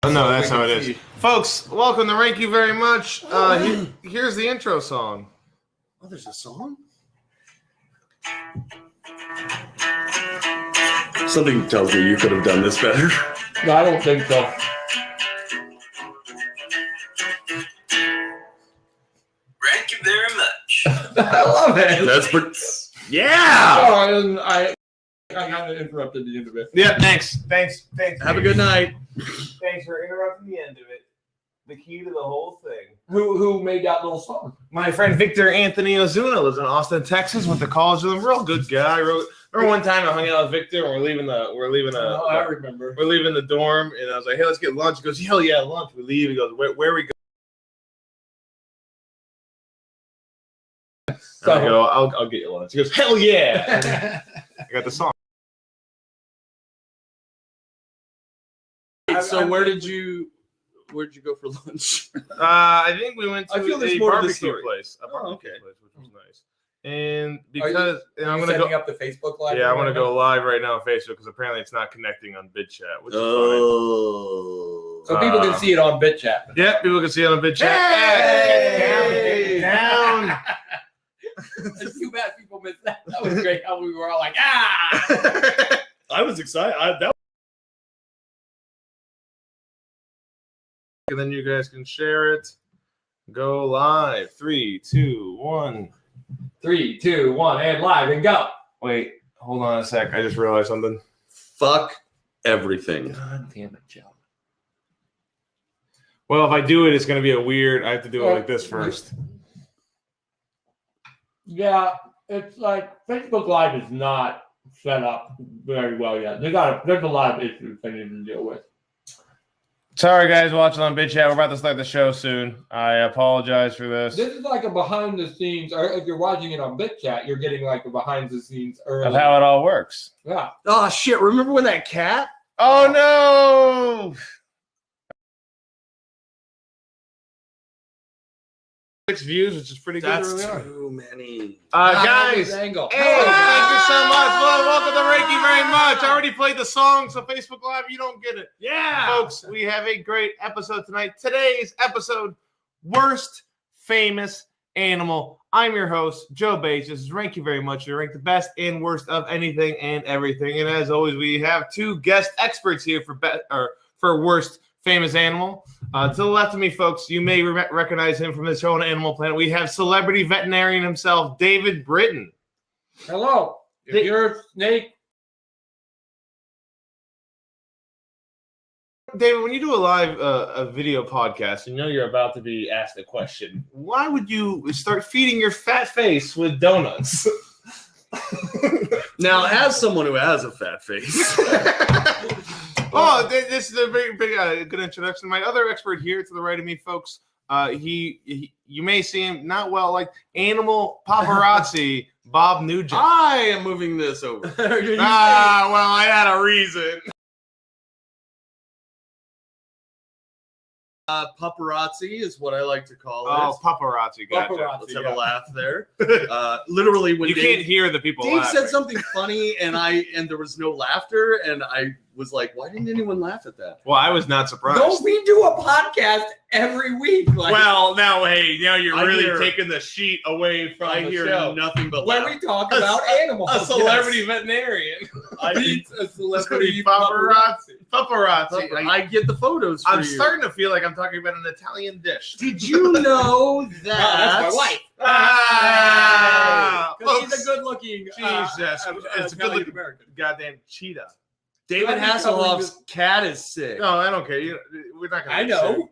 Oh, no, that's how it is. Folks, welcome to Rank You Very Much. Here's the intro song. Oh, there's a song? Something tells me you could have done this better. No, I don't think so. Thank you very much. I love it. That's yeah. Oh, I kind of interrupted the end of it. Yeah, thanks. Have a good night. Thanks for interrupting the end of it. The key to the whole thing. Who made that little song? My friend Victor Anthony Ozuna lives in Austin, Texas. Went to college with him. Real good guy. Remember one time I hung out with Victor and we're leaving I remember. We're leaving the dorm and I was like, hey, let's get lunch. He goes, hell yeah, lunch. We leave. He goes, where we go? So I go, I'll get you lunch. He goes, hell yeah. I got the song. So where'd you go for lunch? I think we went to I feel there's a more to the barbecue story. place. A barbecue place, which was nice. And because Are I'm you gonna setting go up the Facebook Live? yeah, I'm gonna go live right now on Facebook because apparently it's not connecting on BitChat, which is Oh. So people can see it on BitChat. fine. Yeah, people can see it on BitChat. Hey! Down. It's too bad people missed that. That was great. How we were all like, ah! I was excited. And then you guys can share it. Go live. 3, 2, 1. 3, 2, 1, and live and go. Wait, hold on a sec. I just realized something. Fuck everything. God damn it, Joe. Well, if I do it, it's gonna be a weird. I have to do it like this first. Yeah, it's like Facebook Live is not set up very well yet. There's a lot of issues they need to deal with. Sorry, guys, watching on BitChat. We're about to start the show soon. I apologize for this. This is like a behind the scenes, or if you're watching it on BitChat, you're getting like a behind the scenes early. Of how it all works. Yeah. Oh shit! Remember when that cat? Oh no! 6 views, which is pretty good. That's early on. too many. Guys, Angle. hey, thank you so much. Well, welcome to Thank You Very Much. I already played the song, so Facebook Live, you don't get it. Yeah, Folks, we have a great episode tonight. Today's episode, Worst Famous Animal. I'm your host, Joe Bates. This is Thank You Very Much. We rank the best and worst of anything and everything. And as always, we have 2 guest experts here for Worst Famous Animal. To the left of me, folks, you may recognize him from his show on Animal Planet. We have celebrity veterinarian himself, David Britton. Hello. If you're a snake. David, when you do a live a video podcast, you know you're about to be asked a question. Why would you start feeding your fat face with donuts? Now, as someone who has a fat face. Oh, this is a very good introduction. My other expert here to the right of me, folks, he you may see him not well like animal paparazzi, Bob Nugent. I am moving this over. Well, I had a reason. Paparazzi is what I like to call it. Oh, paparazzi. Gotcha. Paparazzi. Let's have a laugh there. Literally, when You can't hear the people Dave laughing. said something funny, and there was no laughter, and I was like, "Why didn't anyone laugh at that?" Well, I was not surprised. No, we do a podcast every week. Like, Well, now, hey, now you're I really hear- taking the sheet away from I the hear show. nothing but where laugh. we talk about animals. A celebrity veterinarian. I, Beats a It's celebrity paparazzi. Paparazzi. I get the photos for I'm you. starting to feel like I'm talking about an Italian dish. Did you know that? that's my wife. Ah, Because she's folks, a good-looking Jesus, it's a good-looking American. goddamn cheetah. David Let me cover Hasselhoff's cat is sick. No, I don't care. We're not gonna. I know.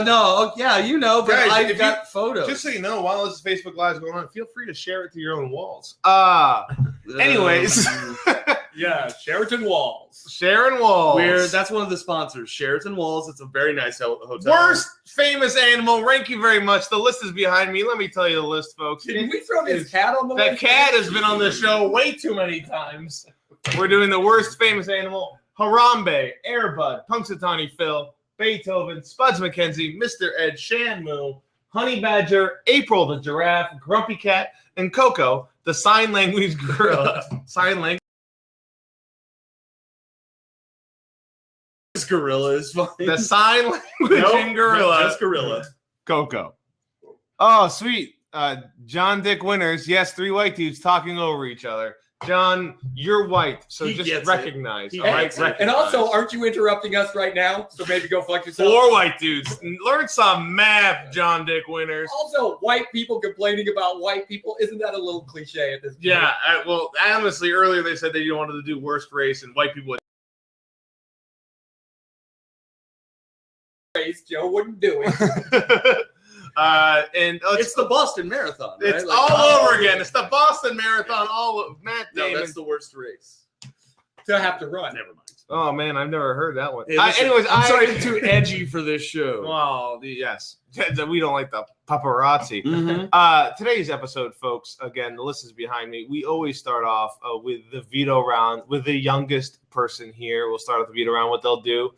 No, yeah, you know, but Guys, I've if got photos. Just so you know, while this Facebook Live is going on, feel free to share it to your own walls. Anyways, Yeah, Sheraton Walls. Sharon Walls. that's one of the sponsors, Sheraton Walls. It's a very nice hotel. Worst famous animal. Thank you very much. The list is behind me. Let me tell you the list, folks. Did we throw his cat on the That list? cat has been on the show way too many times. We're doing the worst famous animal. Harambe, Airbud, Punxatawny Phil, Beethoven, Spuds Mckenzie, Mr. Ed, Shamu, Honey Badger, April the Giraffe, Grumpy Cat, and Koko, the sign language gorilla. Sign language. Just gorilla is fine. The sign language Nope, gorilla. Just gorilla. Koko. Oh, sweet. John Dick Winters. Yes, 3 white dudes talking over each other. John, you're white, so He just gets recognize. He All right, gets it. recognize. And also, aren't you interrupting us right now? So maybe go fuck yourself. 4 white dudes. Learn some math, John Dick Winters. Also, white people complaining about white people. Isn't that a little cliche at this point? Yeah, well, honestly, earlier they said they wanted to do worst race, and white people. Race, Joe wouldn't do it. And It's the Boston Marathon, right? it's Like, all over again. It's the Boston Marathon. Matt No, Damon. that's the worst race. To have to run. Never mind. Oh man, I've never heard that one. Hey, listen, Anyways, I'm sorry I'm too edgy for this show. Well, yes, we don't like the paparazzi. Mhm. Today's episode, folks. Again, the list is behind me. We always start off with the veto round with the youngest person here. We'll start with the veto round. What they'll do.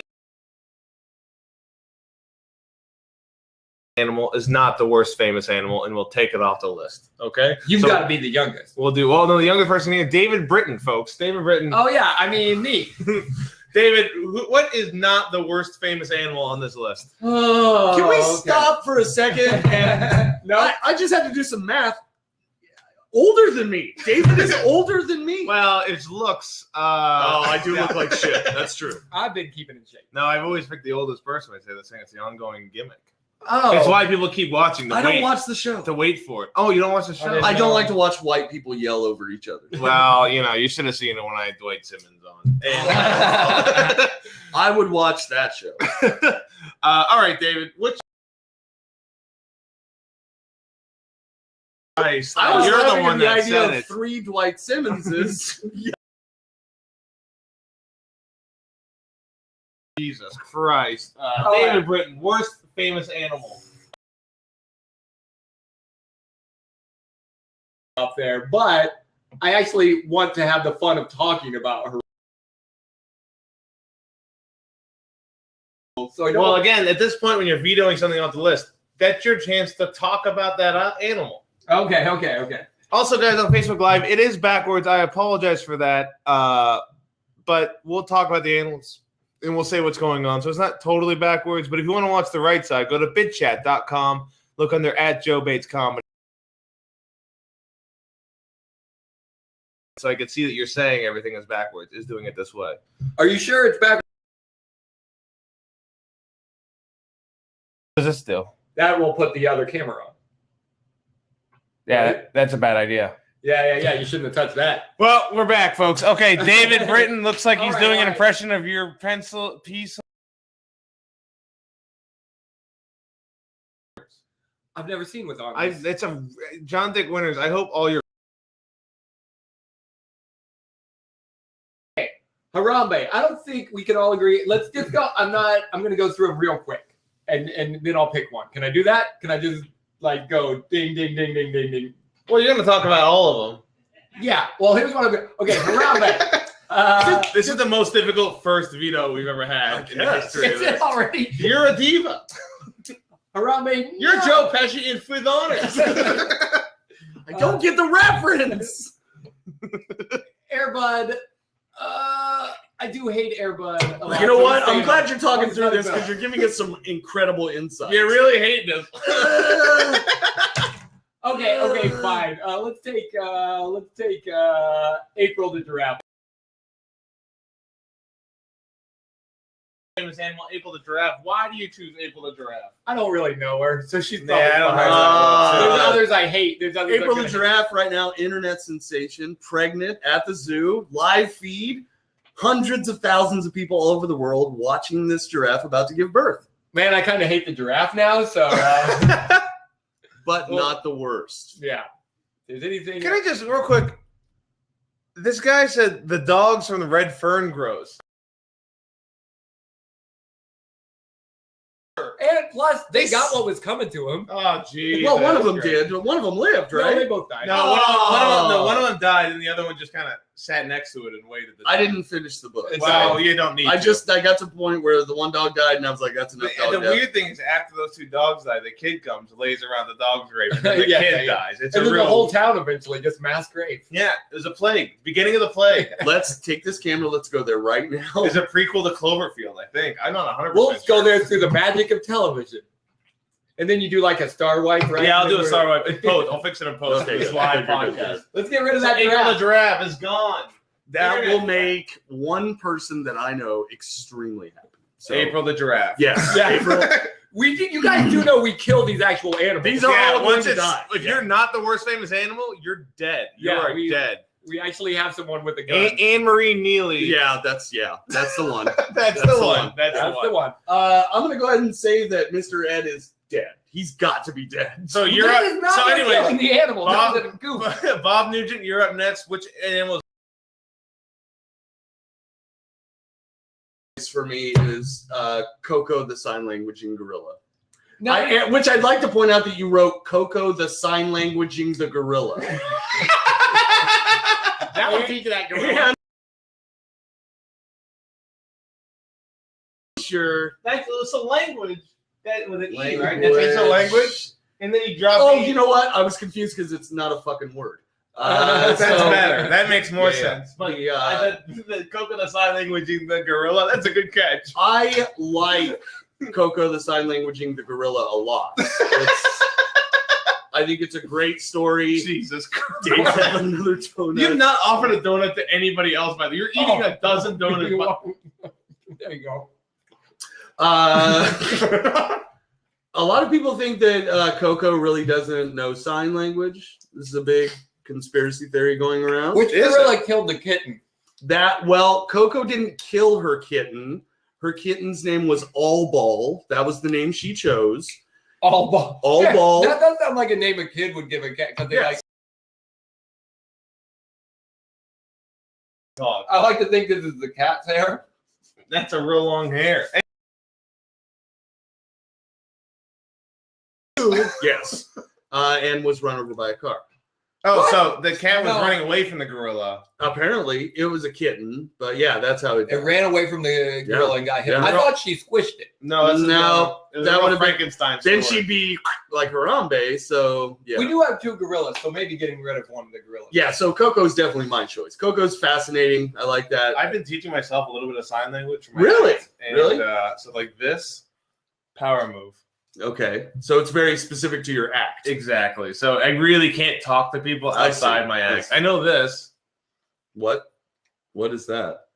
Animal is not the worst famous animal, and we'll take it off the list. Okay, You've So got to be the youngest. We'll do. Well, no, the youngest person here, David Britton, folks. David Britton. Oh, yeah. I mean, me. David, what is not the worst famous animal on this list? Oh, Can we stop for a second? And No. I just had to do some math. Older than me. David is older than me. Well, it's looks. Oh, I do look like shit. That's true. I've been keeping in shape. No, I've always picked the oldest person. I say this thing. It's the ongoing gimmick. Oh. It's why people keep watching. I don't watch the show. to wait for it. Oh, you don't watch the show? I don't like to watch white people yell over each other. Well, you should have seen it when I had Dwight Simmons on. And, I would watch that show. all right, David. Which? Christ, I was you're the laughing one at the that idea said of it. 3 Dwight Simmonses. Jesus Christ. All David right. Britton, worst famous animal. Up there, but I actually want to have the fun of talking about her. So I don't. Well, again, at this point, when you're vetoing something off the list, that's your chance to talk about that animal. Okay. Also, guys, on Facebook Live, it is backwards. I apologize for that. But we'll talk about the animals and we'll say what's going on. So it's not totally backwards, but if you want to watch the right side, go to bitchat.com, look under @JoeBatesComedy. So I can see that you're saying everything is backwards, is doing it this way. Are you sure it's back? What does this do? That will put the other camera on. Yeah, that's a bad idea. Yeah. You shouldn't have touched that. Well, we're back, folks. Okay, David Britton looks like he's All right, doing all an right. impression of your pencil piece. I've never seen what's on. this. It's a John Dick Winters. I hope all your Harambe. I don't think we can all agree. Let's just go. I'm going to go through them real quick, and then I'll pick one. Can I do that? Can I just go ding, ding, ding, ding, ding, ding? Well, you're going to talk about all of them. Yeah. Well, here's what I'm going to. Okay, Harambe. This is the most difficult first veto we've ever had in the Yes. history of Is it this. already? You're a diva. Harambe. You're no. Joe Pesci in With Honors. I don't get the reference. Airbud. I do hate Airbud. a lot. You know So what? let's I'm say glad no. you're talking Let's through not this go. because you're giving us some incredible insights. You're really hating us. Okay, fine. Let's take April the Giraffe. Famous animal, April the Giraffe. Why do you choose April the Giraffe? I don't really know her, so she's Yeah, probably I don't fine. know. There's others I hate. There's others April I'm the gonna Giraffe right now, internet sensation, pregnant at the zoo, live feed, hundreds of thousands of people all over the world watching this giraffe about to give birth. Man, I kind of hate the giraffe now, so But Well- not the worst. yeah. If there's anything, Can I just, real quick, this guy said the dogs from the Red Fern grows. and plus they got what was coming to them. Oh, geez. Well, one of them that's great. did, but one of them lived, No, right? they both died. No, one of them died, and the other one just kind of sat next to it and waited. I didn't finish the book. Well, you don't need. I got to the point where the one dog died, and I was like, "That's enough." The weird thing is, after those 2 dogs die, the kid comes, lays around the dog's grave, and then the kid dies. It's and a then real. the whole town eventually gets mass grave. Yeah, it was a plague. Beginning of the plague. Let's take this camera. Let's go there right now. It's a prequel to Cloverfield, I think. I'm not 100%. We'll go there through the magic of television. And then you do like a star wipe, right? Yeah, I'll do a star wipe in post. I'll fix it in post. Okay, This good. live Good. podcast. Let's get rid of that April the giraffe. giraffe is gone. That will make one person that I know extremely happy. So, April the giraffe. Yes. Yeah. April. You guys do know we kill these actual animals. These are all going once to it's, die. if you're not the worst famous animal, you're dead. You Yeah, are dead. We actually have someone with a gun. Anne Marie Neely. Yeah, that's the one. That's the one. That's the one. I'm gonna go ahead and say that Mr. Ed is dead. He's got to be dead. So you're That up. is not So killing anyway, the animal. Bob- That's a goof. Bob Nugent, you're up next. Which animal? For me is Koko the sign languaging gorilla. No, Which I'd like to point out that you wrote Koko the sign languaging the gorilla. That will teach that gorilla. Sure. That's a language. That with an E, right? Language. That's a language. And then you drop. Oh, the E. you know what? I was confused because it's not a fucking word. That's better. That makes more sense. But The Koko the sign languaging the gorilla. That's a good catch. I like Koko the sign languaging the gorilla a lot. I think it's a great story. Jesus Christ. Dave had another donut. You've not offered a donut to anybody else, by the way. You're eating a dozen donuts. There you go. A lot of people think that Koko really doesn't know sign language. This is a big conspiracy theory going around. Which gorilla killed the kitten? Koko didn't kill her kitten. Her kitten's name was All Ball. That was the name she chose. All ball. All Ball. That does sound like a name a kid would give a cat because they Yes. Dog. I like to think this is the cat's hair. That's a real long hair. Yes. And was run over by a car. Oh, What? so the cat was No. running away from the gorilla. Apparently, it was a kitten, but yeah, that's how it It ran away from the gorilla and got hit. Yeah. I thought she squished it. No, that's No, it was that a real would've been- Frankenstein. Then story. she'd be like Harambe, so yeah. We do have 2 gorillas, so maybe getting rid of one of the gorillas. Yeah, so Koko's definitely my choice. Koko's fascinating. I like that. I've been teaching myself a little bit of sign language. For my Really? act. And, Really? So like this, power move. Okay, so it's very specific to your act. Exactly. So I really can't talk to people I outside see. my I act. see. I know this. What is that?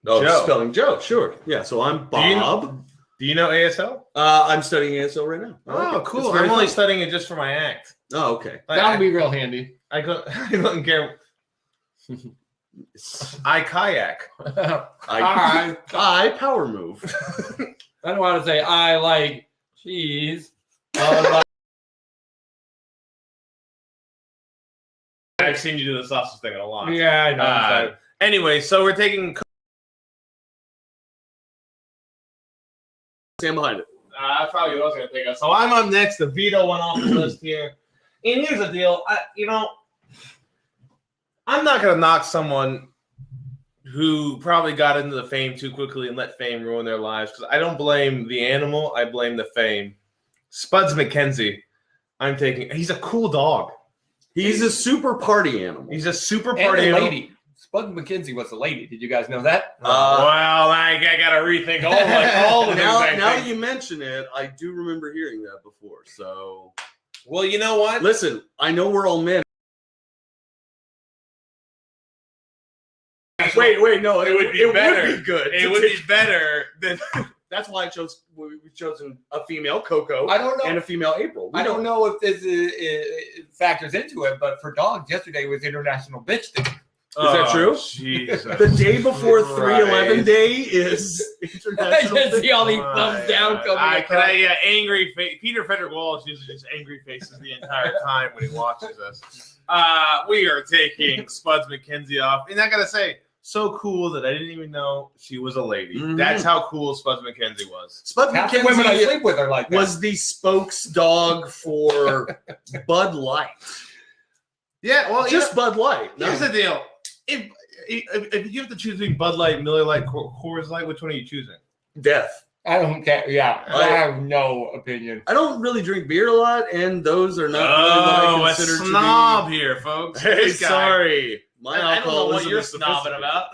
Oh, Joe. spelling Joe. Sure. Yeah. So I'm Bob. Do you know ASL? I'm studying ASL right now. I like Oh, it. cool. It's very I'm only fun. studying it just for my act. Oh, okay. That would be real handy. I don't care. I kayak. I power move. I don't want to say I like cheese. I've seen you do the sausage thing a lot. Yeah, I know. Anyway, so we're taking. Stand behind it. That's probably what I was going to think of. So I'm up next. The veto went off the list here. And here's the deal. I'm not going to knock someone who probably got into the fame too quickly and let fame ruin their lives. Because I don't blame the animal. I blame the fame. Spuds Mckenzie. I'm taking. He's a cool dog. He's a super party animal. He's a super And party a animal. lady. Spuds Mckenzie was a lady. Did you guys know that? Well, I got to rethink all the things I now think. you mention it, I do remember hearing that before. So, Well, you know what? listen, I know we're all men. Wait, no, It would be better. Would be good. It would be better than. That's why we've chosen a female Koko I don't know. and a female April. I don't know if this factors into it, but for dogs, yesterday was International Bitch Day. Is that true? Jesus. The day before Christ. 311 Day is I International. just see all these Oh, thumbs down coming. Angry face. Peter Frederick Wallace uses just angry faces the entire time when he watches us. We are taking Spuds Mckenzie off, and I gotta say, so cool that I didn't even know she was a lady. Mhm. That's how cool Spuds Mckenzie was. Spuds Half the women I McKenzie sleep with are like that. was the spokes dog for Bud Light. Yeah, well, Just Bud Light. No. here's the deal. If if you have to choose between Bud Light, Miller Lite, Coors Light, which one are you choosing? Death. I don't care. Yeah, I have no opinion. I don't really drink beer a lot, and those are not really what I consider a snob to be. here, folks. Hey, This guy. sorry. My I don't know alcoholism what you're is snobbing about.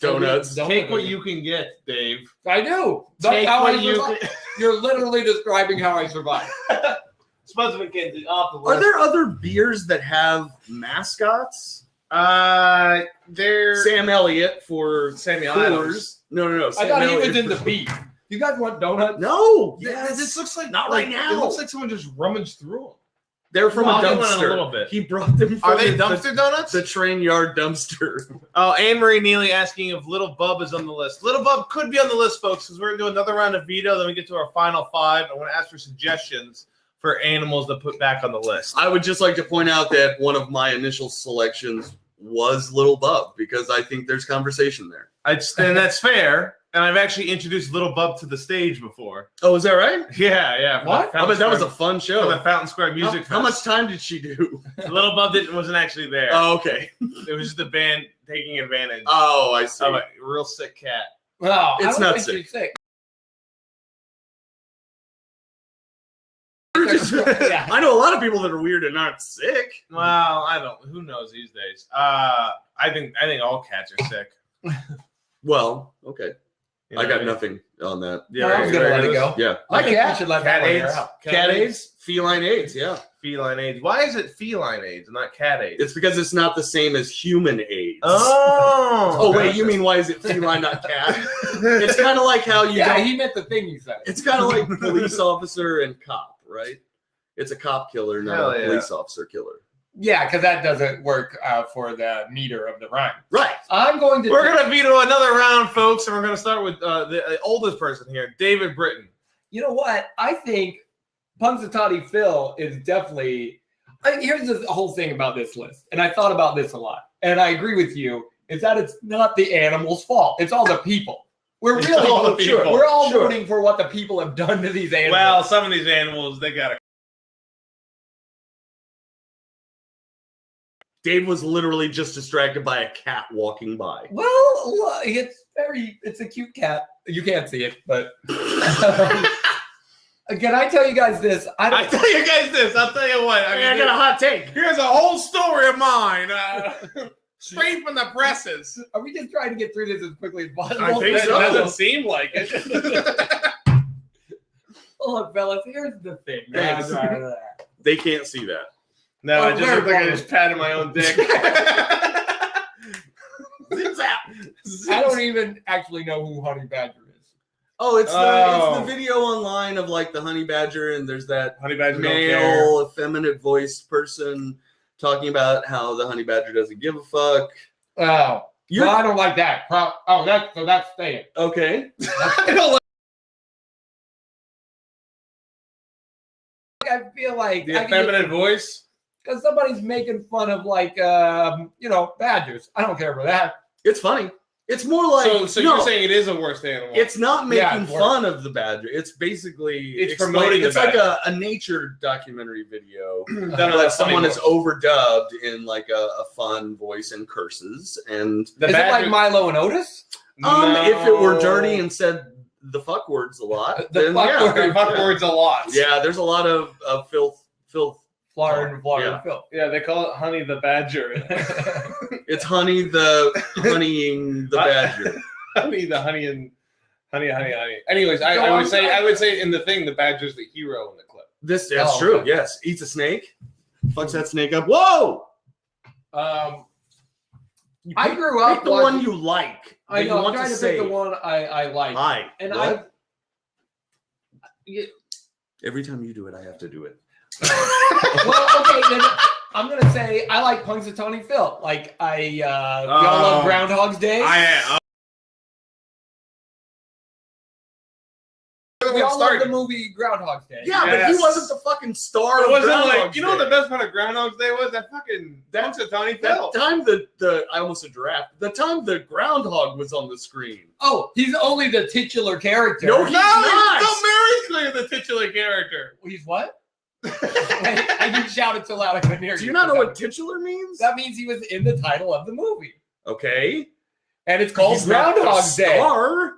Donuts. Take what you can get, Dave. I do. That's Take how I what you survive. can. You're literally describing how I survive. Spuds Mckenzie off the list. Are there other beers that have mascots? They're Sam Elliott for Sammy Coors. Adams. No. I Sam thought he Elliott was in for- the beat. You guys want donuts? No. Yes. Yes. This looks like Not right It now. looks like someone just rummaged through them. They're from Well, a I'll get one in a dumpster. little bit. He brought them from Are they the- dumpster donuts? the train yard dumpster. Oh, Anne-Marie Neely asking if Little Bub is on the list. Little Bub could be on the list, folks, because we're going to do another round of veto. Then we get to our final five. I want to ask for suggestions for animals to put back on the list. I would just like to point out that one of my initial selections was Little Bub because I think there's conversation there. And that's fair. And I've actually introduced Little Bub to the stage before. Oh, is that right? Yeah. What? I bet that was a fun for the show. Fountain Square Music How Fest. much time did she do? Little Bub wasn't actually there. Oh, okay. It was just the band taking advantage Oh, I see. of a real sick cat. No, It's I don't not think sick. she's sick. Yeah. I know a lot of people that are weird and aren't sick. Well, I don't. Who knows these days? I think all cats are sick. Well, okay. You know I what got mean? nothing on that. Yeah, No, I'm gonna let it go. Yeah. I think Okay. we should let Cat that one AIDS. out. Cat AIDS, feline AIDS, yeah. Feline AIDS. Why is it feline AIDS and not cat AIDS? It's because it's not the same as human AIDS. Oh. Oh, wait, you mean why is it feline, not cat? It's kind of like how you Yeah, don't. he meant the thing you said. It's kind of like police officer and cop, right? It's a cop killer, not Hell a yeah. police officer killer. Yeah, because that doesn't work for the meter of the rhyme. Right. I'm going to. We're going to veto another round, folks, and we're going to start with the oldest person here, David Britton. You know what? I think Punxatawny Phil is definitely. Here's the whole thing about this list, and I thought about this a lot, and I agree with you. Is that it's not the animal's fault? It's all the people. We're It's really all the people. We're all Sure. voting for what the people have done to these animals. Well, some of these animals, they got to. Dave was literally just distracted by a cat walking by. Well, look, it's a cute cat. You can't see it, but can I tell you guys this? I tell you guys this. I'll tell you what. I got a hot take. Here's a whole story of mine. Straight from the presses. Are we just trying to get through this as quickly as possible? I think It so. doesn't seem like it. Look, fellas, here's the thing. Thanks. They can't see that. No, Oh, I just very look like I wrong. just patted my own dick. I don't even actually know who Honey Badger is. Oh, it's Oh. the video online of like the honey badger, and there's that Honey Badger don't care. male, effeminate voiced person talking about how the honey badger doesn't give a fuck. Oh, You're well, I don't like that. That's staying. okay. I don't like I feel like the effeminate voice. because somebody's making fun of badgers. I don't care for that. It's funny. It's more like So no, you're saying it is a worst animal? it's not Yeah, making it's fun of the badger. It's basically It's explaining- promoting the It's like badger. a nature documentary video Done on that a someone funny is voice. overdubbed in like a fun voice and curses. And The Is it badger- like Milo and Otis? if it were No. dirty and said the fuck words a lot, The then fuck yeah, word. Fuck words a lot. yeah, there's a lot of filth. Florida and Florida Yeah. and Phil. Yeah, they call it Honey the Badger. It's honey the honeying the badger. Honey the honey and honey. Anyways, I would say in the thing the badger's the hero in the clip. That's Oh, true. okay. Yes, eats a snake, fucks that snake up. Whoa! I grew up Pick the watching- one you like. I that know. you I'm want trying to say. pick the one I like. Hi. And What? Every time you do it, I have to do it. Well, okay, then I'm gonna say I like Punxatawny Phil. Like y'all love Groundhog's Day. I am. We all love the movie Groundhog's Day. Yeah, but he Yes. wasn't the fucking star. It of wasn't Groundhog's like, you know what Day. the best part of Groundhog's Day was? That fucking Punxatawny Phil. That time the I almost said giraffe. The time the groundhog was on the screen. Oh, he's only the titular character. No, No, he's he's not. still very clear the titular character. He's what? I didn't shout it so loud I couldn't hear you. Do you not know what titular means? That means he was in the title of the movie. Okay. And it's called He's not the Groundhog Day. star.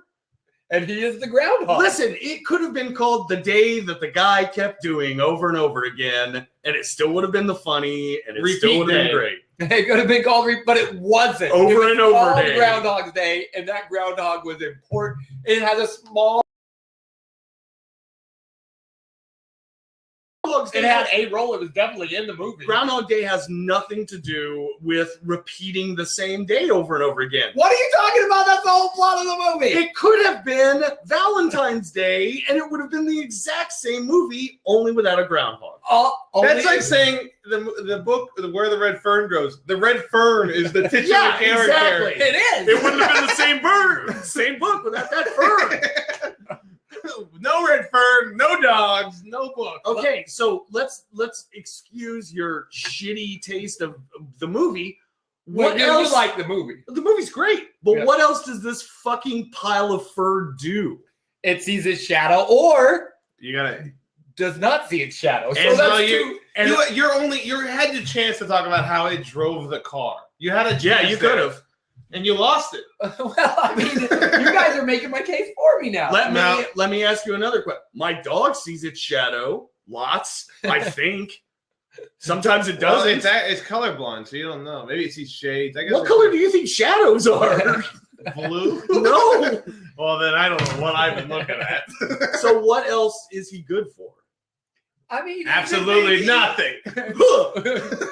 And he is the groundhog. Listen, it could have been called the day that the guy kept doing over and over again, and it still would have been the funny, and it still would have been great. It could have been called, but it wasn't. Over it was and over called day. Groundhog's Day, and that groundhog was important. It has a small. It had a role. It was definitely in the movie. Groundhog Day has nothing to do with repeating the same day over and over again. What are you talking about? That's the whole plot of the movie. It could have been Valentine's Day, and it would have been the exact same movie, only without a groundhog. That's like saying the book Where the Red Fern Grows. The red fern is the titular character. Exactly. It is. It wouldn't have been the same bird, same book without that fern. No red fern, no dogs, no book. Okay, so let's excuse your shitty taste of the movie. What else? You like the movie? The movie's great, but Yeah. what else does this fucking pile of fur do? It sees its shadow, or You gotta. does not see its shadow. So And that's so two. you had the chance to talk about how it drove the car. You had a chance. Yeah, you could there, have. and you lost it. Well, I mean, you guys are making my case for me now. Let me ask you another question. My dog sees its shadow lots, I think. Sometimes it Well, doesn't. it's colorblind, so you don't know. Maybe it sees shades. I guess What color do you think shadows are? blue? No. Well, then I don't know what I've been looking at. So what else is he good for? I mean, Absolutely nothing.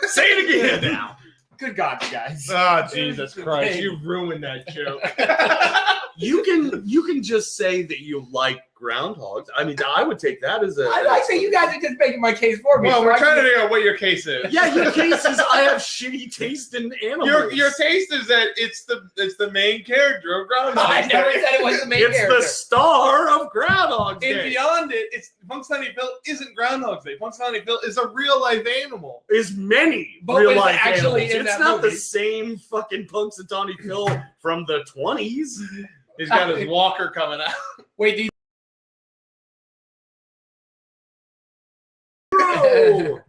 Say it again now. Good God, you guys. Oh, Jesus Christ! You ruined that joke. You can just say that you like groundhogs. I mean, I would take that as a. I like that you guys are just making my case for me. Well, so we're I trying to can- figure out what your case is. Yeah, your case is I have shitty taste in animals. Your taste is that it's the main character of Groundhog I never Day. said it was the main It's character. the star of Groundhog And Day. beyond it, it's Punxsutawney Phil isn't Groundhog Day. Punxsutawney Phil is a real life animal. Is many But real was life actually animals. in It's that not movie. the same fucking Punxsutawney Phil from the 20s. He's got his walker coming out. Wait, do you Bro.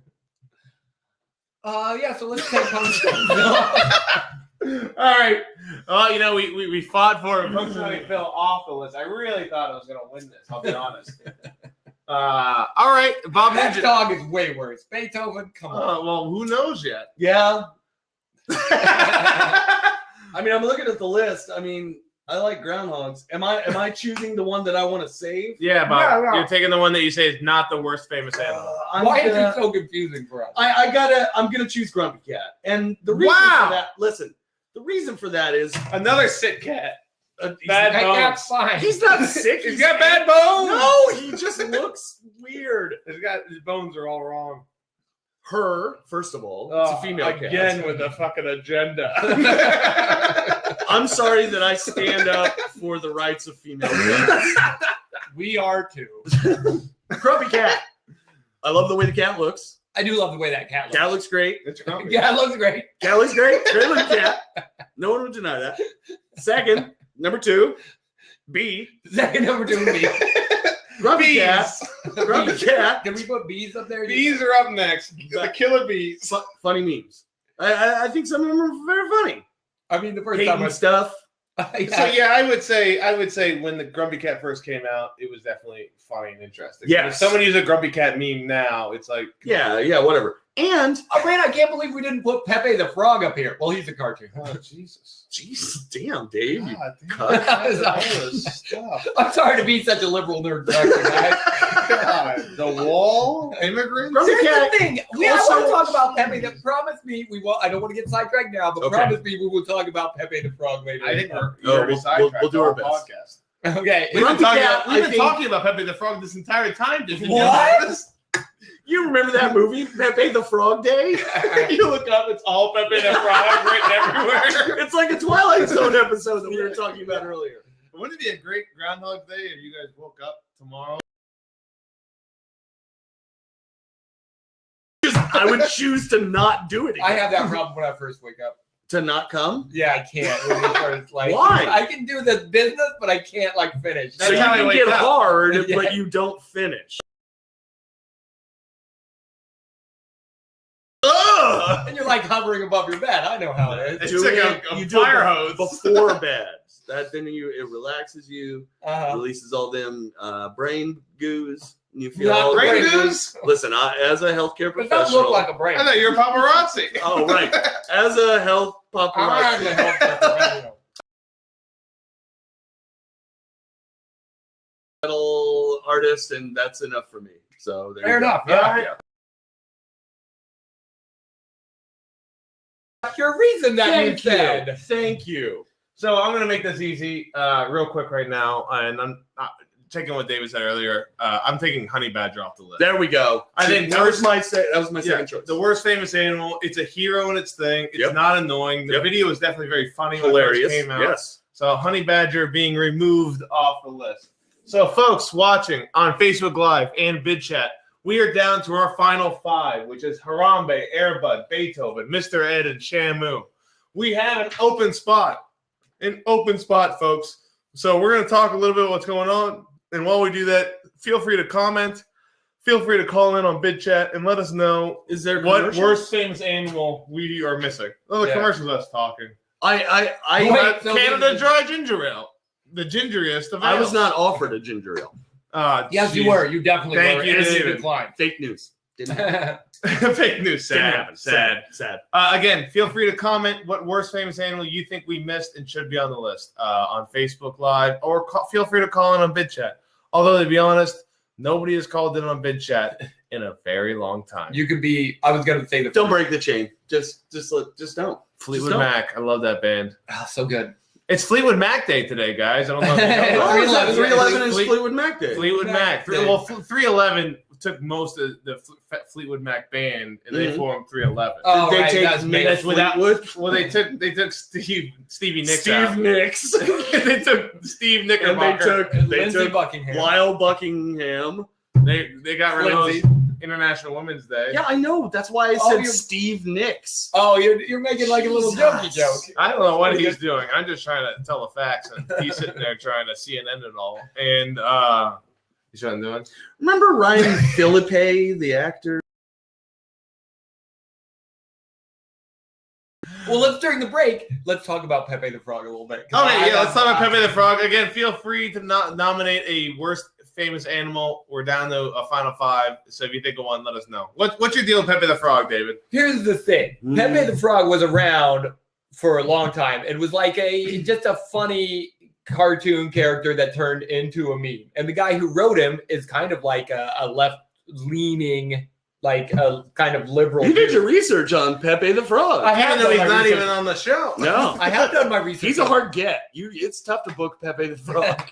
yeah, so let's take Punxsutawney. All right. Well, you know, we fought for Punxsutawney Phil off the list. I really thought I was going to win this. I'll be honest. All right, Bob That Nugent. dog is way worse. Beethoven, come on. Well, who knows yet? Yeah. I mean, I'm looking at the list. I mean, I like groundhogs. Am I choosing the one that I want to save? Yeah, Bob. No. You're taking the one that you say is not the worst famous animal. Why is it so confusing for us? I'm gonna choose Grumpy Cat, and the reason Wow. for that. Listen, the reason for that is Another sick cat. he's, Bad That bones. cat's fine. he's not sick. He's got bad bones. No, he just looks weird. His bones are all wrong. Her, first of all, it's a female again cat. with a fucking agenda. I'm sorry that I stand up for the rights of female cats. We are too. Grumpy Cat. I love the way the cat looks. I do love the way that cat looks. Cat looks great. It's grumpy. Yeah, it looks great. Cat looks great. Great looking cat. No one would deny that. Second, number 2, B. Second number 2 would be Grumpy Bees. Cat. Grumpy Cat. Can we put bees up there? Bees are up next. The killer bees. Funny memes. I think some of them are very funny. I mean, the first time Hating stuff. So yeah, I would say when the Grumpy Cat first came out, it was definitely funny and interesting. Yes. If someone uses a Grumpy Cat meme now, it's like Yeah, whatever. And Oh man, I can't believe we didn't put Pepe the Frog up here. Well, he's a cartoon. oh Jesus. jeez, damn, Dave. You God, cuck. all this stuff. I'm sorry to be such a liberal nerd director, guys. God, the wall, immigrants. Grumpy Here's Cat. the thing. I Also- want to talk about Pepe. That promise me we will. I don't want to get sidetracked now, but Okay. promise me we will talk about Pepe the Frog later. I think we're Oh, already we'll sidetracked do the our whole best. podcast. okay. We've been, Grumpy talking, Cat, we've been I think- talking about Pepe the Frog this entire time. Did you know What? this? You remember that movie, Pepe the Frog Day? You look up, it's all Pepe the Frog written everywhere. It's like a Twilight Zone episode that we were talking about earlier. Wouldn't it be a great Groundhog Day if you guys woke up tomorrow? I would choose to not do it again. I have that problem when I first wake up. To not come? Yeah, I can't. When it starts, like, Why? I can do the business, but I can't like finish. That's so you how I can wake get up. hard, Yeah. but you don't finish. Ugh! And you're like hovering above your bed. I know how it is. It's like a fire hose. before bed. Then it relaxes you, Uh-huh. releases all them brain goos. And you feel Not all Brain good. goos? Listen, as a healthcare It does professional, look like a brain. I thought you were paparazzi. oh right, as a health I'm paparazzi, a healthcare professional. metal artist, and that's enough for me. So there Fair you go. enough. Yeah. Your reason that you said. Thank you. So I'm gonna make this easy, real quick right now, and I'm taking what David said earlier. I'm taking honey badger off the list. There we go. I think that was my second choice. The worst famous animal. It's a hero in its thing. It's Yep. not annoying. The Yep. video was definitely very funny. Hilarious. When it first came out. Yes. So honey badger being removed off the list. So folks watching on Facebook Live and BidChat, we are down to our final 5, which is Harambe, Airbud, Beethoven, Mr. Ed, and Shamu. We have an open spot, folks. So we're going to talk a little bit about what's going on. And while we do that, feel free to comment. Feel free to call in on BidChat and let us know Is there what commercials? worst famous animal we are missing. Oh, the Yeah. commercial's us talking. I Wait, so Canada this- Dry Ginger Ale. The gingeriest of I was ales. not offered a ginger ale. Yes, you Jeez. were. You definitely Thank were. you, And David. you declined. Fake news. Didn't happen. Fake news. Didn't Sad. happen. Sad. Sad. Again, feel free to comment what worst famous animal you think we missed and should be on the list on Facebook Live, or feel free to call in on BidChat. Although, to be honest, nobody has called in on BidChat in a very long time. You could be. I was going to say the. Don't break the chain. Just don't. Fleetwood Just don't. Mac. I love that band. Oh, so good. It's Fleetwood Mac Day today, guys. I don't know if you know Oh, that. is that 311 is Fleet- Fleetwood Mac Day. Fleetwood Mac. Day. Well, 311 took most of the Fleetwood Mac band, and they Mhm. formed 311. Oh, Did they right, take that's Mick That's without- Fleetwood? Well, they took Stevie Nicks out. Nicks. They took Steve And they Knickerbocker. took Lindsey Buckingham. Lyle Buckingham. They got rid of Lindsay. those International Women's Day. Yeah, I know. That's why I Oh, said you're- Steve Nicks. Oh, you're making like a little jokey Jesus. joke. I don't know what he's doing. I'm just trying to tell the facts, and he's sitting there trying to CNN it all. And he's trying to do it. Remember Ryan Philippe, the actor? Well, during the break, let's talk about Pepe the Frog a little bit. Okay, yeah, let's talk about Pepe the Frog. Again, feel free to nominate a worst famous animal. We're down to a final 5. So if you think of one, let us know. What's your deal with Pepe the Frog, David? Here's the thing. Pepe the Frog was around for a long time. It was like just a funny cartoon character that turned into a meme. And the guy who wrote him is kind of like a left-leaning, like a kind of liberal. You did dude. your research on Pepe the Frog. I have Even though he's done my not research. even on the show. No, I have done my research. he's a hard get. It's tough to book Pepe the Frog.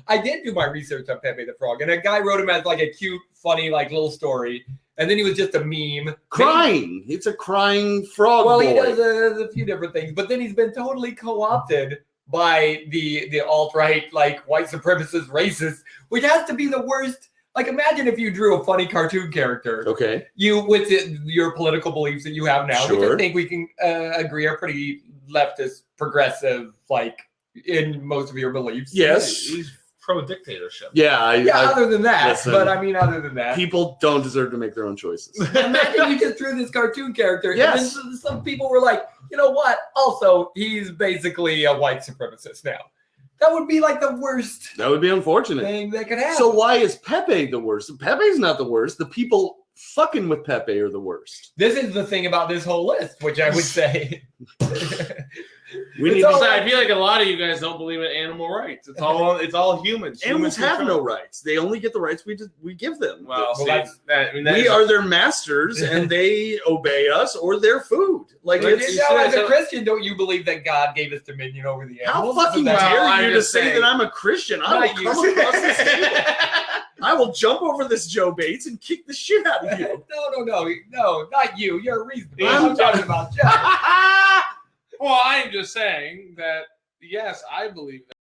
I did do my research on Pepe the Frog, and a guy wrote him as like a cute, funny, like little story, and then he was just a meme. Crying. It's a crying frog Well, boy. he does a few different things, but then he's been totally co-opted by the alt-right, like white supremacist racists, which has to be the worst. Like, imagine if you drew a funny cartoon character, Okay. with your political beliefs that you have now, which Sure. I think we can agree are pretty leftist, progressive, like in most of your beliefs. Yes. He's pro-dictatorship. Yeah. Yeah, other than that, listen. but I mean, other than that, People don't deserve to make their own choices. imagine you just drew this cartoon character. Yes. And then some people were like, you know what? Also, he's basically a white supremacist now. That would be like the worst That would be unfortunate. thing that could happen. So why is Pepe the worst? Pepe's not the worst. The people fucking with Pepe are the worst. this is the thing about this whole list, which I would say. We It's need all to I feel like a lot of you guys don't believe in animal rights. It's all humans. Animals Humans have control. no rights. They only get the rights we give them. Well, see, that's- We are their masters, and they obey us or their food. Like But it's, you know, as a Christian, don't you believe that God gave us dominion over the how animals? fucking Isn't that- dare I'm you to just say saying. that I'm a Christian? I Not will you. come across this table. I will jump over this Joe Bates and kick the shit out of you. No, not you. You're reasonable. I'm I'm talking about Joe. Well, I'm just saying that, yes, I believe that.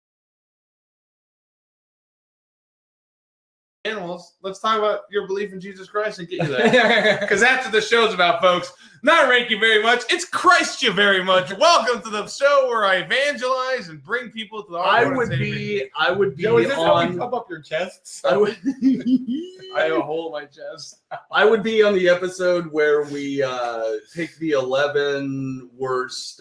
animals, let's talk about your belief in Jesus Christ and get you there. Because that's what the show's about, folks. Not rank you very much. It's Christ you very much. Welcome to the show where I evangelize and bring people to the I would be Yo, is this how we on. pump up your chests? I would. I have a hole in my chest. I would be on the episode where we pick the 11 worst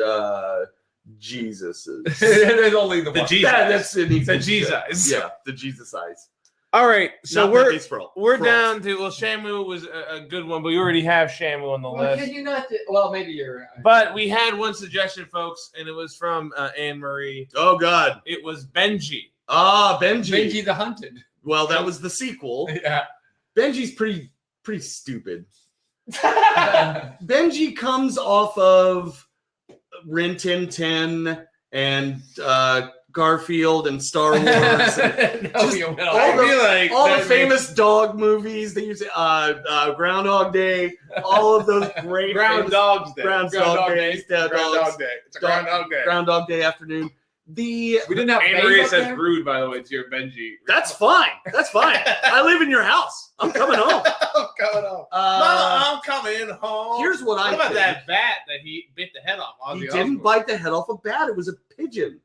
Jesuses. There's only the The one. Jesus. That's an easy The Jesus. Yeah, the Jesus eyes. All right, so Not we're Pepe's Frol. down to Shamu was a good one, but you already have Shamu on the Well, list. can you not? Well, maybe you're. But we had one suggestion, folks, and it was from Anne Marie. Oh God. It was Benji. Ah, Benji. Benji the Hunted. Well, that was the sequel. Yeah. Benji's pretty stupid. Benji comes off of Rin Tin Tin and Garfield and Star Wars. And No, you will. all the- like all the famous dog movies that you say, Groundhog Day, all of those great Groundhog's Day. Groundhog Day, Groundhog Day. It's a Groundhog Day. Groundhog Day afternoon. We didn't have Anne Babe Marie up says there? rude, by the way, to your Benji. That's fine. That's fine. I live in your house. I'm coming home. I'm coming home. Mama, I'm coming home. Here's what I What about think. that bat that he bit the head off? He Ozzy didn't Osbourne? bite the head off a bat. It was a pigeon.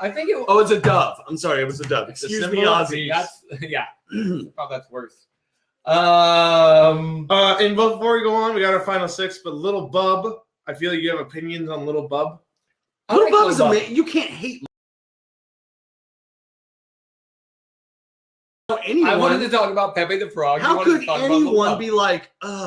I think it. Oh, it's a dove. I'm sorry. It was a dove. Excuse me, Ozzy. That's yeah. Oh, that's worse. And before we go on, we got our final six. But Little Bub, I feel like you have opinions on Little Bub. I Little like Bub is Little amazing. You can't hate anyone. I wanted to talk about Pepe the Frog. You How wanted to could talk about Little anyone Bub. be like, Oh,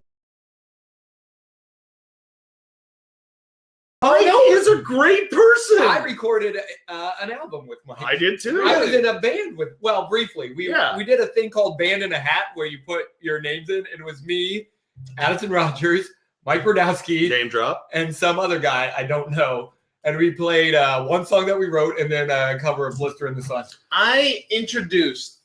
Mike no. is a great person? I recorded an album with Mike. I did too. I was in a band with, well, briefly. We did a thing called Band in a Hat where you put your names in, and it was me, Addison Rogers, Mike Brodowski, Name drop. and some other guy I don't know. And we played one song that we wrote and then a cover of Blister in the Sun. I introduced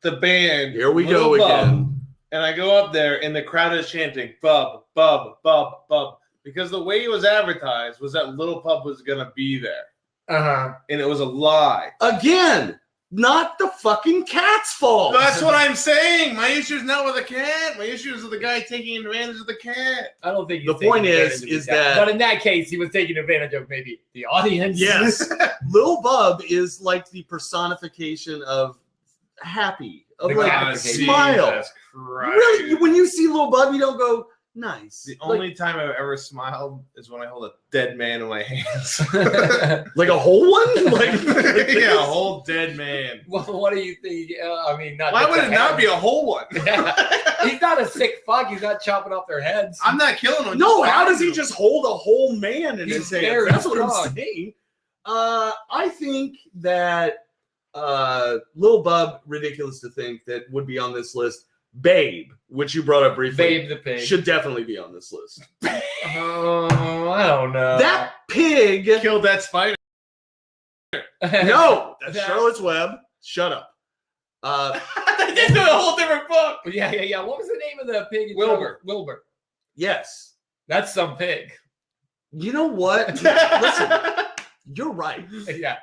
the band. Here we Little go Bub, again. And I go up there, and the crowd is chanting, Bub, Bub, Bub, Bub. Because the way it was advertised was that Little Bub was going to be there. Uh-huh. And it was a lie. Again, not the fucking cat's fault. That's what I'm saying. My issue is not with the cat. My issue is with the guy taking advantage of the cat. I don't think The point is that- But in that case, he was taking advantage of maybe the audience. Yes. Lil Bub is like the personification of happy. Of The like gratification. smile. Jesus Christ. Really, when you see Lil Bub, you don't go, nice. The Like- only time I've ever smiled is when I hold a dead man in my hands. Like a whole one? Like Yeah, a whole dead man. Well, what do you think? I mean, not Why just would the it not head. be a whole one? He's not a sick fuck. He's not chopping off their heads. I'm not killing him. No, just how does he talking to him. just hold a whole man in He's his hand? very That's what I'm strong. saying. I think that Lil Bub, ridiculous to think that would be on this list. Babe, which you brought up briefly, Babe the pig. should definitely be on this list. Oh, I don't know. That pig. killed that spider? No, that's That- Charlotte's Web. Shut up. They did do a whole different book. Yeah. What was the name of the pig? in Wilbur. Trouble? Wilbur. Yes. That's some pig. You know what? Listen, you're right. Yeah.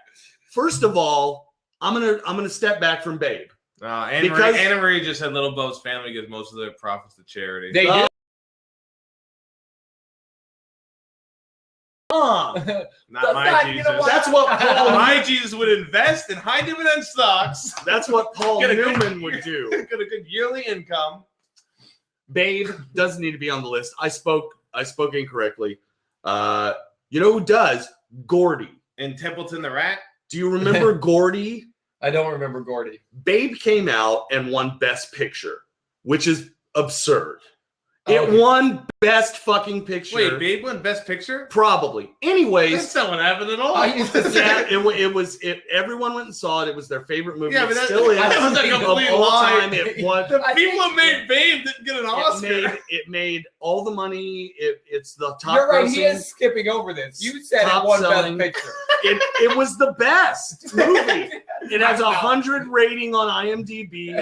First of all, I'm gonna step back from Babe. Because- Anna Marie just said Little Bub's family gives most of their profits to charity. They Uh, do. Mom, Not That's my not- you Jesus. know what? that's what Paul. My Jesus would invest in high dividend stocks. That's what Paul Get a good- Newman would do. Get a good yearly income. Babe doesn't need to be on the list. I spoke incorrectly. You know who does? Gordy. And Templeton the Rat. Do you remember Gordy? I don't remember Gordy. Babe came out and won Best Picture, which is absurd. Oh, It okay. won Best fucking Picture. Wait, Babe won Best Picture? Probably. Anyways, That's not what happened at all. I used to say- yeah, it was. Everyone went and saw it. It was their favorite movie. Yeah, It but that- still is. that was a Of complete all lie. time, it won. The I people think- who made Babe didn't get an Oscar. It made all the money. It's the top. You're right. He grossing. is skipping over this. You said Top it won selling. Best Picture. It was the best movie. It has 100 rating on IMDb.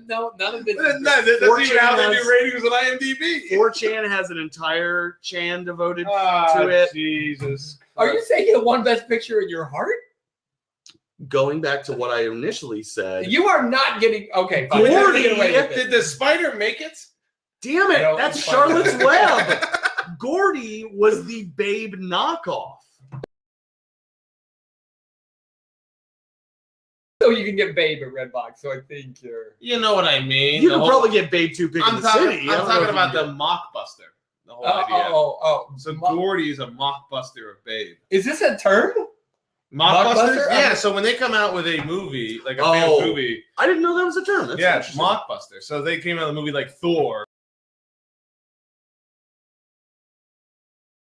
No, none of this. That's even how they do ratings on IMDb. 4chan has an entire Chan devoted Ah, to it. Jesus. Are you saying it won Best Picture in your heart? going back to what I initially said. You are not getting okay. Fine. Gordy, Get away with it. Did the spider make it? Damn it, No, that's it's fine. Charlotte's Web. Gordy was the Babe knockoff. So you can get Babe at Redbox. So I think you're. You know what I mean. You The could whole- probably get Babe too big in I'm the talking, city. I I'm don't know talking if about you the can mockbuster. The whole idea. So Gordy's a mockbuster of Babe. Is this a term? Mockbusters? Mockbuster? Yeah, so when they come out with a movie, like a Oh. famous movie, get- I didn't know that was a term. That's yeah, interesting. mockbuster. So they came out with a movie like Thor.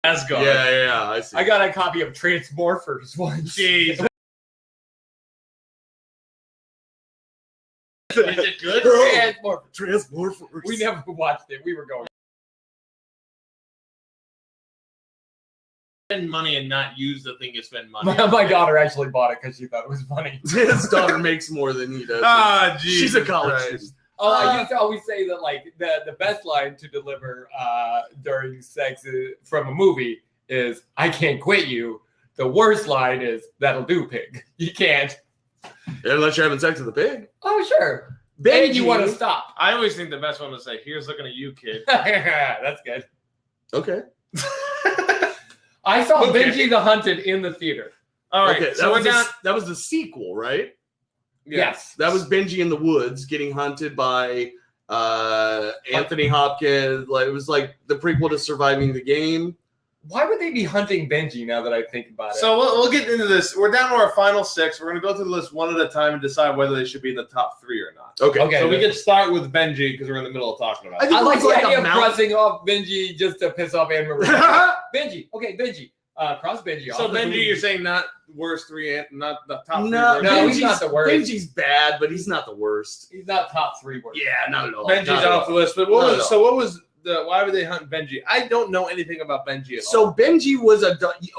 Asgard. Yeah, I see. I got a copy of Transmorphers once. Jeez. Is it good? Transmorphers. Transmorphers. We never watched it. We were going. Spend money and not use the thing you spend money. My daughter actually bought it because she thought it was funny. His daughter makes more than he does. Ah, jeez. She's a college student. Oh, I used to always say that like the best line to deliver during sex from a movie is "I can't quit you." The worst line is "That'll do, pig." You can't. Unless you're having sex with a pig. Oh sure. Benji, And you want to stop. I always think the best one to say, "Here's looking at you, kid." That's good. Okay. I saw Okay. Benji the Hunted in the theater. All right, Okay, so we're down. that was the sequel, right? Yes. That was Benji in the Woods getting hunted by Anthony Hopkins. Like it was like the prequel to Surviving the Game. Why would they be hunting Benji now that I think about it? So we'll get into this. We're down to our final 6. We're going to go through the list one at a time and decide whether they should be in the top 3 or not. Okay. Okay. So we can start with Benji because we're in the middle of talking about I it. think I like it's the like idea a of mountain. crossing off Benji just to piss off Anne Marie. Benji. Okay, Benji. Cross Benji off. So Benji, you're saying not worst 3, not the top 3. No, worst? No, he's Benji's not the worst. Benji's bad, but he's not the worst. He's not top 3 worst. Yeah, not at all. Benji's Not at all. off the list. But Not at all. what was the? Why would they hunt Benji? I don't know anything about Benji at all. So Benji was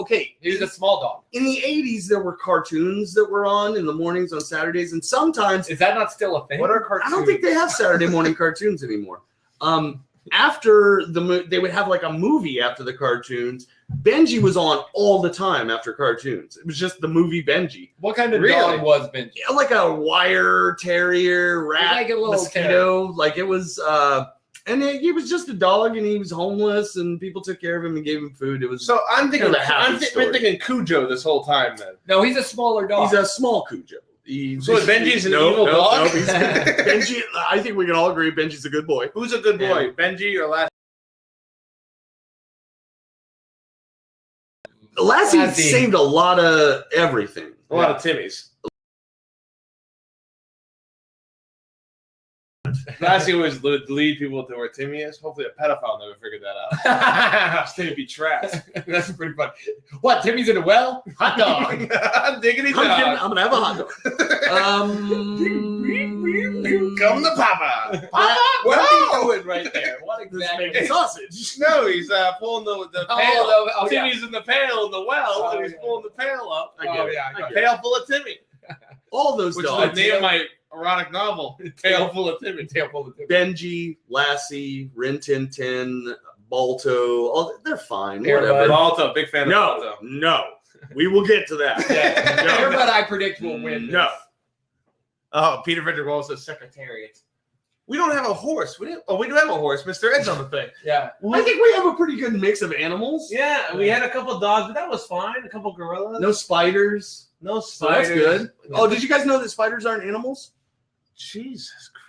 okay. He was a small dog. In the 80s, there were cartoons that were on in the mornings on Saturdays, and sometimes Is that not still a thing? What are cartoons? I don't think they have Saturday morning cartoons anymore. After they would have like a movie after the cartoons. Benji was on all the time after cartoons. It was just the movie Benji. What kind of Really? dog was Benji? Yeah, like a wire terrier, rat, Like a little mosquito. Like it was, and he was just a dog, and he was homeless, and people took care of him and gave him food. It was So I'm thinking. Kind of a happy I've story. been thinking Cujo this whole time. Then. No, he's a smaller dog. he's a small Cujo. So Benji's an evil dog? No, Benji. I think we can all agree Benji's a good boy. Who's a good boy, Benji or Lassie? Lassie Lassie. saved a lot of everything. A lot of Timmys. Lassie always would lead people to where Timmy is. Hopefully, a pedophile never figured that out. Timmy be trash. That's pretty fun. What? Timmy's in a well? Hot dog. Diggity I'm dog. gonna have a hot dog. Come to Papa. Papa? What are No! you doing right there? What exactly? Making sausage. No, he's pulling the pail. Oh, yeah. Timmy's in the pail in the well, Oh, and he's yeah. pulling the pail up. I get Oh, it. yeah, I I got get it. Pail full of Timmy, All those which is dogs. the name of my erotic novel. Pail full of Timmy. Tail full of Timmy. Benji, Lassie, Rin Tin Tin, Balto. All they're fine. Airbud. Whatever. Balto, big fan of No, Balto. no. We will get to that. Yeah. No. Everybody I predict will win. No. Oh, Peter Frederick Wallace says Secretariat. We don't have a horse. We do have a horse. Mr. Ed's on the thing. Yeah. I think we have a pretty good mix of animals. Yeah, we had a couple dogs, but that was fine. A couple gorillas. No spiders. No So that's spiders. good. Oh, did you guys know that spiders aren't animals? Jesus Christ.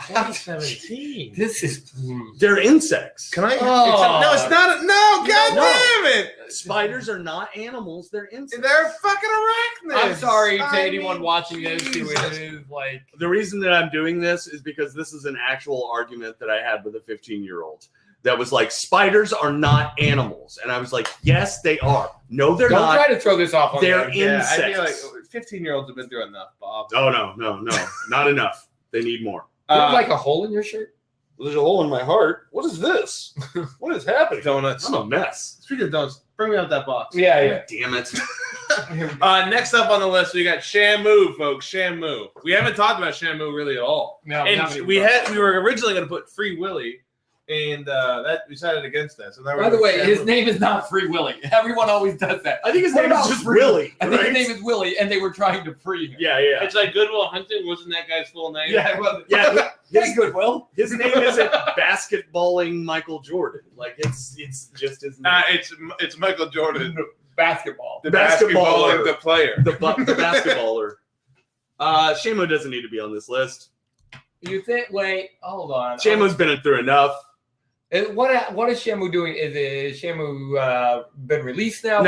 2017. This is. They're insects. Can I? Oh. No, it's not. No, God No. damn it. Spiders are not animals. They're insects. They're fucking arachnids. I'm sorry to I anyone mean, watching this who Jesus. is like. The reason that I'm doing this is because this is an actual argument that I had with a 15-year-old that was like, spiders are not animals. And I was like, yes, they are. No, they're Don't not. try to throw this off on They're them. Yeah, I feel like insects. 15-year-olds have been through enough, Bob. Oh, no. Not enough. They need more. Do you have like a hole in your shirt? There's a hole in my heart. What is this? What is happening? donuts. I'm a mess. Speaking of donuts, bring me out that box. Yeah, Damn it. Next up on the list, we got Shamu, folks. Shamu. We haven't talked about Shamu really at all. No, And we were originally going to put Free Willy, and that we decided against that. So now By we're the way, Shamu. his name is not Free Willy. Everyone always does that. I think his What name is about just Free- Willy. I think right? his name is Willy, and they were trying to free him. Yeah, yeah. It's like Goodwill Hunting. Wasn't that guy's full name? Yeah, well, Yeah, that's good, Will. his name isn't basketballing Michael Jordan. Like it's just his name. It's Michael Jordan, Basketball. the Basketballer. basketballer, the player. the basketballer. Shamu doesn't need to be on this list. You think? Wait, hold on. Shamu's been through enough. What is Shamu doing? Is Shamu been released now?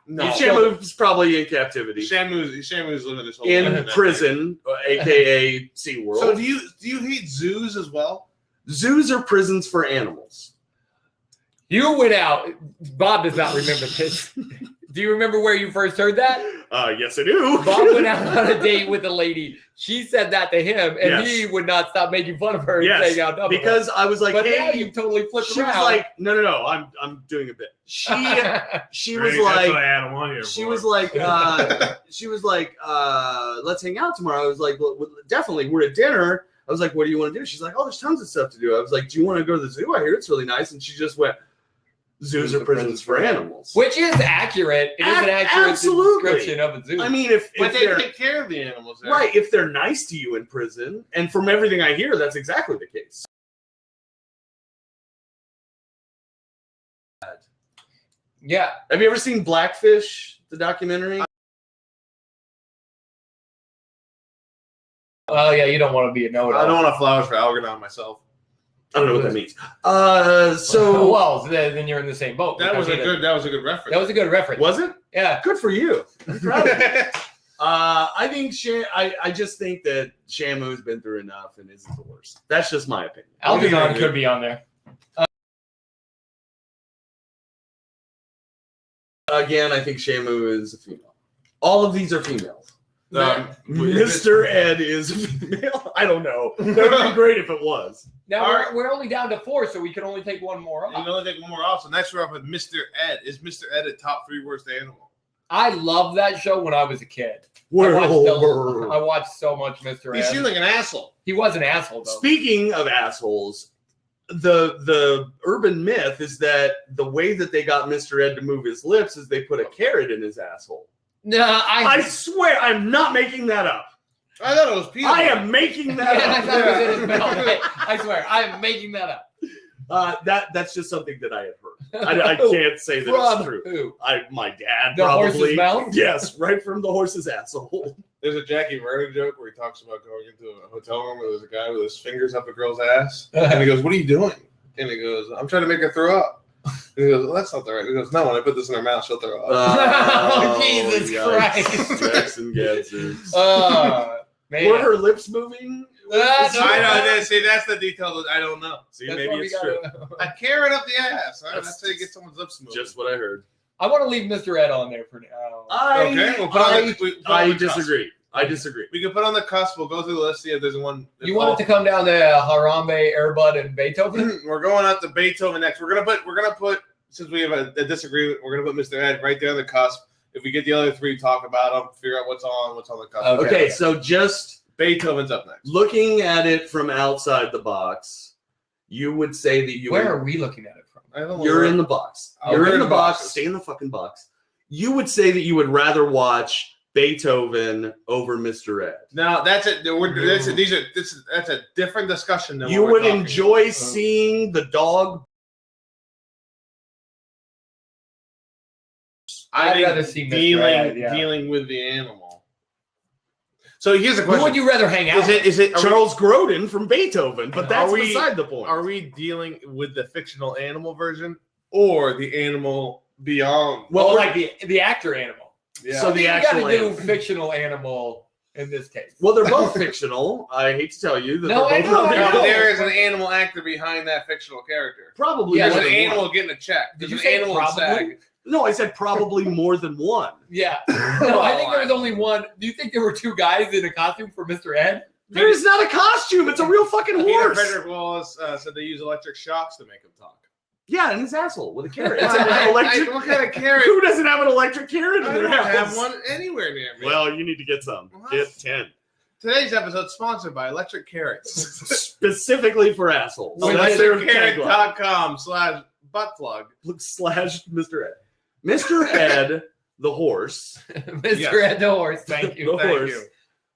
No, Shamu's probably in captivity. Shamu's living his whole life In that prison, aka SeaWorld. thing. So do you hate zoos as well? Zoos are prisons for animals. You went out. Bob does not remember this. Do you remember where you first heard that? Yes, I do. Bob went out on a date with a lady. She said that to him, and Yes. he would not stop making fun of her and Yes, saying how dumb it was. because I was like, But now hey, you totally flipped she around. was like, no, I'm doing a bit. She was Great, that's like, what I had him on here she for. was like, let's hang out tomorrow. I was like, well, definitely. We're at dinner. I was like, what do you want to do? She's like, oh, there's tons of stuff to do. I was like, do you want to go to the zoo? I hear it's really nice. And she just went, zoos are prisons for animals. Which is accurate. It is an accurate Absolutely. description of a zoo. I mean, if but they they're take care of the animals. There. right, if they're nice to you in prison, and from everything I hear, that's exactly the case. yeah. Have you ever seen Blackfish, the documentary? Oh yeah, you don't want to be a I know-it-all. don't want to flowers for Algernon myself. I don't know what that means. So well, then you're in the same boat. That was a because good reference. That was a good reference. was it? Yeah. Good for you. I'm proud of you. I think I just think that Shamu's been through enough and isn't the worst. That's just my opinion. Algernon could be on there. Again, I think Shamu is a female. All of these are females. Mr. Mr. Ed is a female. I don't know. That would be great if it was. Now All right. we're only down to 4, so we can only take one more You can off. only take one more off. So next we're up with Mr. Ed. Is Mr. Ed a top 3 worst animal? I loved that show when I was a kid. I Whoa. watched so much Mr. He Ed. seemed like an asshole. He was an asshole though. Speaking of assholes, the urban myth is that the way that they got Mr. Ed to move his lips is they put a carrot in his asshole. No, I swear I'm not making that up. I thought it was peanut I butter. am making I that thought it was in up. his mouth. I swear, I am making that up. That's just something that I have heard. I can't say that it's From true. who? My dad The probably. horse's mouth? Yes, right from the horse's asshole. There's a Jackie Vernon joke where he talks about going into a hotel room where there's a guy with his fingers up a girl's ass. And he goes, what are you doing? And he goes, I'm trying to make her throw up. And he goes, well, that's not the right. He goes, no, when I put this in her mouth, she'll throw up. Oh, Jesus yikes. Christ. Jackson Gadzooks. Man. Were her lips moving? That's I know this. See, that's the detail that I don't know. See, That's maybe what we it's true. gotta- A carrot up the ass. All right, That's that's how you get someone's lips moving. Just what I heard. I want to leave Mr. Ed on there for now. Okay, we'll put on the- we put on I the cusp. disagree. I disagree. We can put on the cusp. We'll go through the list. See if there's one. You want it to come down to Harambe, Airbud, and Beethoven? We're going out to Beethoven next. We're gonna put since we have a disagreement. We're gonna put Mr. Ed right there on the cusp. If we get the other 3, talk about them, figure out what's on the cusp. Okay. Okay, so just Beethoven's up next. looking at it from outside the box, you would say that you Where are we looking at it from? I don't know you're where- in the box. Oh, You're we're in in the the box. boxes. Stay in the fucking box. You would say that you would rather watch Beethoven over Mr. Ed. No, that's it. That's a different discussion than You what we're would talking enjoy about. seeing the dog. I I'd think rather see Mr. Ed, yeah. dealing with the animal. So here's a Who would question: you rather hang out with? Is it Charles Grodin from Beethoven, but that's Are we- beside the point. Are we dealing with the fictional animal version or the animal beyond? Well, like the actor animal. Yeah. So the you actual got to do animal. fictional animal in this case. Well, they're both fictional. I hate to tell you that No, they're I both know, not I No, know. fictional. but there is an animal actor behind that fictional character. Probably Yeah, There's more an than animal one. getting a check. Did There's you an say animal in probably? SAG. No, I said probably more than one. Yeah. No, I think there was only one. Do you think there were 2 guys in a costume for Mr. Ed? There's not a costume. It's a real fucking Peter horse. Frederick Wallace said they use electric shocks to make him talk. Yeah, in his asshole with a carrot. It's an electric. What kind of carrot? Who doesn't have an electric carrot in I their don't house? have one anywhere near me. Well, you need to get some. What? Get 10. Today's episode is sponsored by Electric Carrots. Specifically for assholes. So That's their tagline. electriccarrot.com/buttplug. Slash Mr. Ed. Mr. Ed, the horse. Mr. Ed the horse. Thank you. The horse.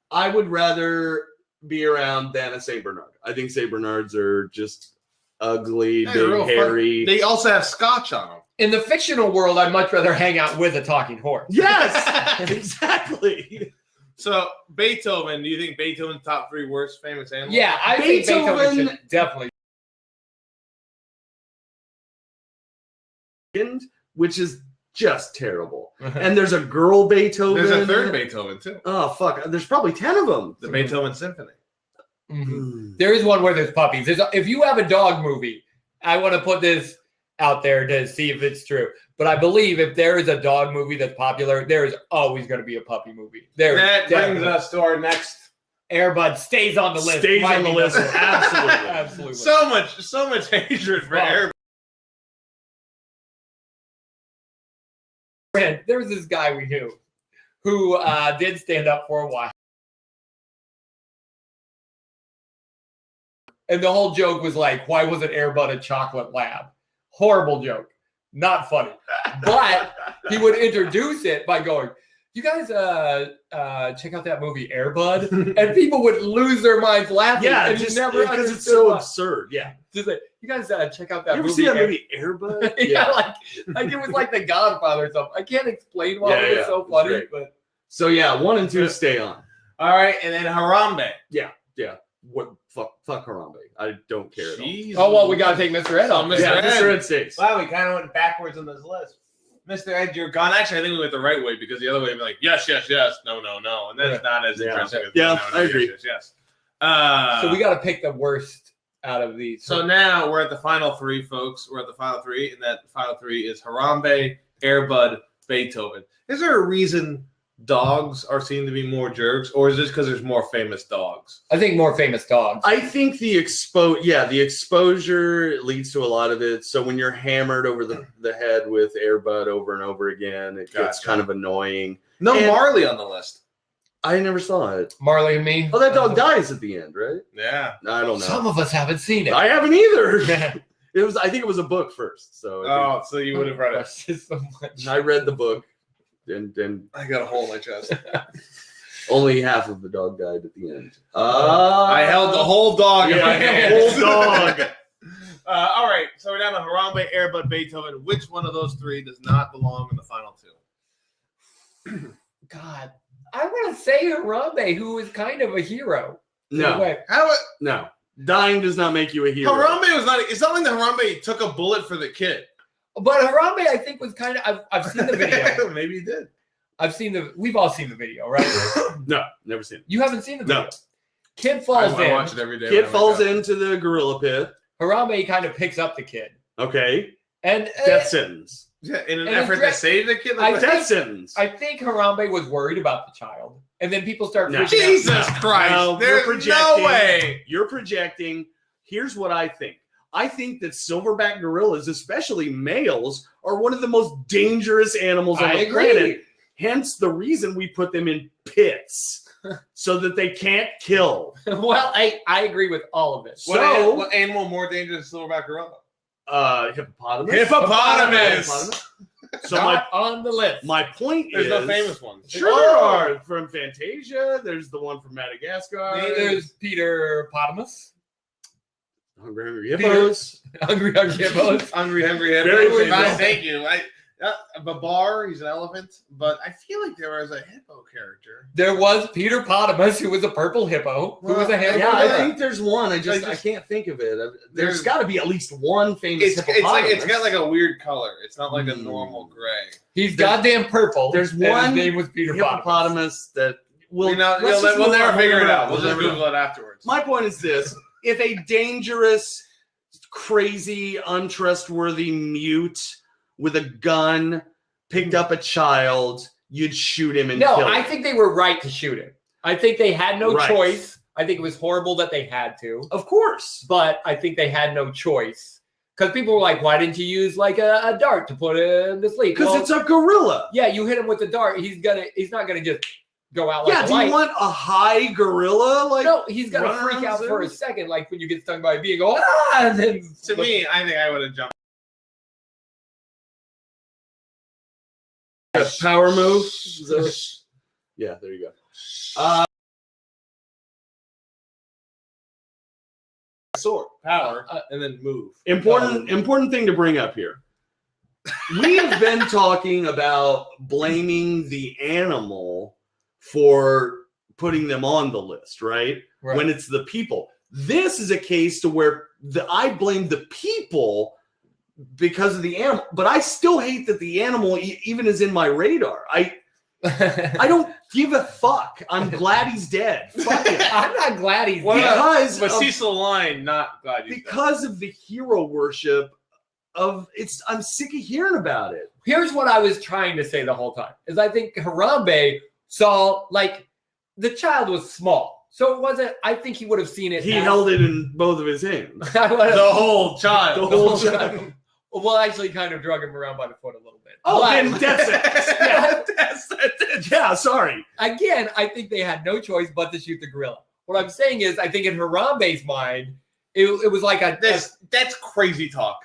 I would rather be around than a Saint Bernard. I think Saint Bernards are just ugly, They're real big, hairy. They also have scotch on them. In the fictional world, I'd much rather hang out with a talking horse. Yes, exactly. So Beethoven, do you think Beethoven's top 3 worst famous animals? Yeah, I think Beethoven should definitely. Which is just terrible. And there's a girl Beethoven. There's a third Beethoven too. Oh fuck! There's probably 10 of them. The Beethoven Symphony. Mm-hmm. There is one where there's puppies. If you have a dog movie, I want to put this out there to see if it's true. But I believe if there is a dog movie that's popular, there is always going to be a puppy movie. That brings us to our next. Air Bud stays on the list. Stays on the list. Absolutely. Absolutely. So much hatred for Air Bud. There was this guy we knew who did stand up for a while. And the whole joke was like, why wasn't Air Bud a chocolate lab? Horrible joke. Not funny. But he would introduce it by going, you guys check out that movie Air Bud? And people would lose their minds laughing. Yeah, and just never because it's understood so why. absurd. Yeah. Just like, you guys check out that You ever movie. see that movie Air Bud? Yeah, like it was like The Godfather or something. I can't explain why it was so funny, great. but So yeah, 1 and 2 stay on. All right, and then Harambe. Yeah. What fuck Harambe. I don't care at all. Jeez. oh well, we gotta take Mr. Ed off. Mr. Yeah, Ed. Mr. Ed stays. Wow, we kind of went backwards on this list. Mr. Ed, you're gone. Actually, I think we went the right way because the other way would be like, yes, yes, yes, no, no, no. And that's not as interesting as Yeah, no, no, I agree. Yes, yes, yes. So we gotta pick the worst out of these. So now we're at the final 3, folks. We're at the final 3, and that final 3 is Harambe, Air Bud, Beethoven. Is there a reason dogs are seen to be more jerks, or is this because there's more famous dogs? I think more famous dogs. I think the exposure leads to a lot of it. So when you're hammered over the head with Air Bud over and over again, it gets Gotcha. kind of annoying. No And- Marley on the list. I never saw it. Marley and Me. Oh, that dog dies at the end, right? Yeah. I don't know. Some of us haven't seen it. I haven't either. I think it was a book first. So Oh, so you would have read it. So much. I read the book, and I got a hole in my chest. only half of the dog died at the end. I held the whole dog in my hand. whole dog. All right, so we're down to Harambe, Air Bud, Beethoven. Which one of those 3 does not belong in the final 2? God, I want to say Harambe, who is kind of a hero. No, no. Dying does not make you a hero. Harambe was not. It's not like the Harambe took a bullet for the kid. But Harambe, I think, was kind of. I've seen the video. Maybe he did. We've all seen the video, right? No, never seen it. You haven't seen the video. No. Kid falls I in. watch it every day. Kid when I falls wake up. into the gorilla pit. Harambe kind of picks up the kid. Okay. And Death sentence. Yeah, in an And effort to save the kid. I Like, Death sentence. I think Harambe was worried about the child. And then people start No. freaking out. Jesus No, Christ! no, There's you're no projecting. way. You're projecting. Here's what I think. I think that silverback gorillas, especially males, are one of the most dangerous animals on I the agree. planet. Hence the reason we put them in pits so that they can't kill. Well, I agree with all of it. What animal more dangerous than silverback gorilla? Hippopotamus. Hippopotamus. So Not on the list. my point There's is no famous ones. Sure, there are from Fantasia. There's the one from Madagascar. There's Peter Potamus. Hungry Hippos. Hungry Hippos. Hungry Very Hippo. famous. Thank you. Babar, he's an elephant, but I feel like there was a hippo character. There was Peter Potamus, who was a purple hippo, who was a hippo. Yeah, I Yeah. think there's one. I can't think of it. There's got to be at least one famous hippopotamus. It's got like a weird color. It's not like a normal gray. He's goddamn purple. There's and one his name was Peter Potamus. hippopotamus that We'll let's just never move on. figure it out. We'll We'll just never Google it afterwards. My point is this: if a dangerous, crazy, untrustworthy mute with a gun picked up a child, you'd shoot him and No, kill him. I think they were right to shoot him. I think they had no Right. choice. I think it was horrible that they had to, Of course. but I think they had no choice. Because people were like, why didn't you use like a dart to put him to sleep? Because Well, it's a gorilla. yeah, you hit him with the dart. He's not gonna just go out like Yeah, a do light. you want a high gorilla? Like, No, he's gonna run freak around out zoo? for a second, like when you get stung by a bee and go, ah, and then To me, I think I would have jumped. a power move. Yeah, there you go. Sword, power, and then move. Important thing to bring up here. We have been talking about blaming the animal for putting them on the list, right? When it's the people. This is a case to where I blame the people because of the animal, but I still hate that the animal even is in my radar. I don't give a fuck. I'm glad he's dead. Fuck it. I'm not glad he's What dead. about, but Cecil Line, not glad he's Because of the hero worship of it's. I'm sick of hearing about it. Here's what I was trying to say the whole time: is I think Harambe saw like the child was small, so it wasn't. I think he would have seen it. He held it in both of his hands. the whole child. The whole child. Well, actually, kind of drug him around by the foot a little bit. Oh, But- then death sentence. Yeah, sorry. Again, I think they had no choice but to shoot the gorilla. What I'm saying is, I think in Harambe's mind, it was like That's crazy talk.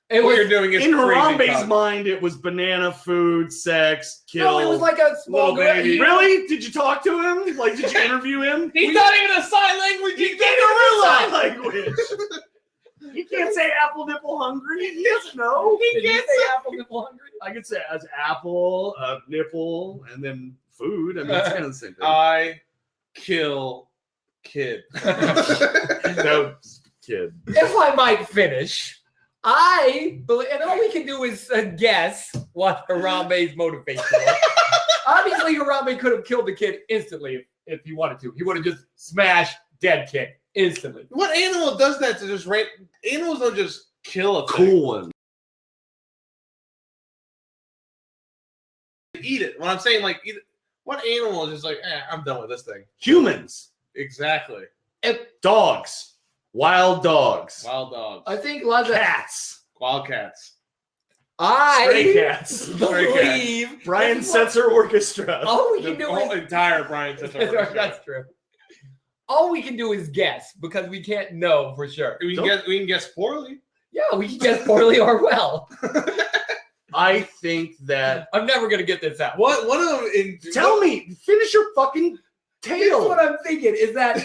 it What was, you're doing is In crazy Harambe's talk. mind, it was banana, food, sex, kill. no, it was like a small Little baby. gorilla. Really? Did you talk to him? Like, did you interview him? He's not even a sign language. He gave gorilla language. You can't say apple nipple hungry. He doesn't know. Did you say apple nipple hungry? I could say as apple, nipple, and then food. I mean, it's kind of the same thing. I kill kid. No, kid. If I might finish, I believe, and all we can do is guess what Harambe's motivation was. Obviously, Harambe could have killed the kid instantly if he wanted to. He would have just smashed dead kid instantly. What animal does that to just rape? Animals don't just kill a thing. Cool one. Eat it. When I'm saying like eat it, what animal is just like, I'm done with this thing. Humans. Exactly. Dogs. Wild dogs. Wild dogs. I think lots of Cats. Wildcats. Stray I cats. Stray cats. believe Brian this is what- Setzer Orchestra. All we The can do whole is entire Brian Setzer. that's true. All we can do is guess because we can't know for sure. We can guess poorly. Yeah, we can guess poorly or well. I think that. I'm never gonna get this out. What Tell me, finish your fucking Here's tale. what I'm thinking is that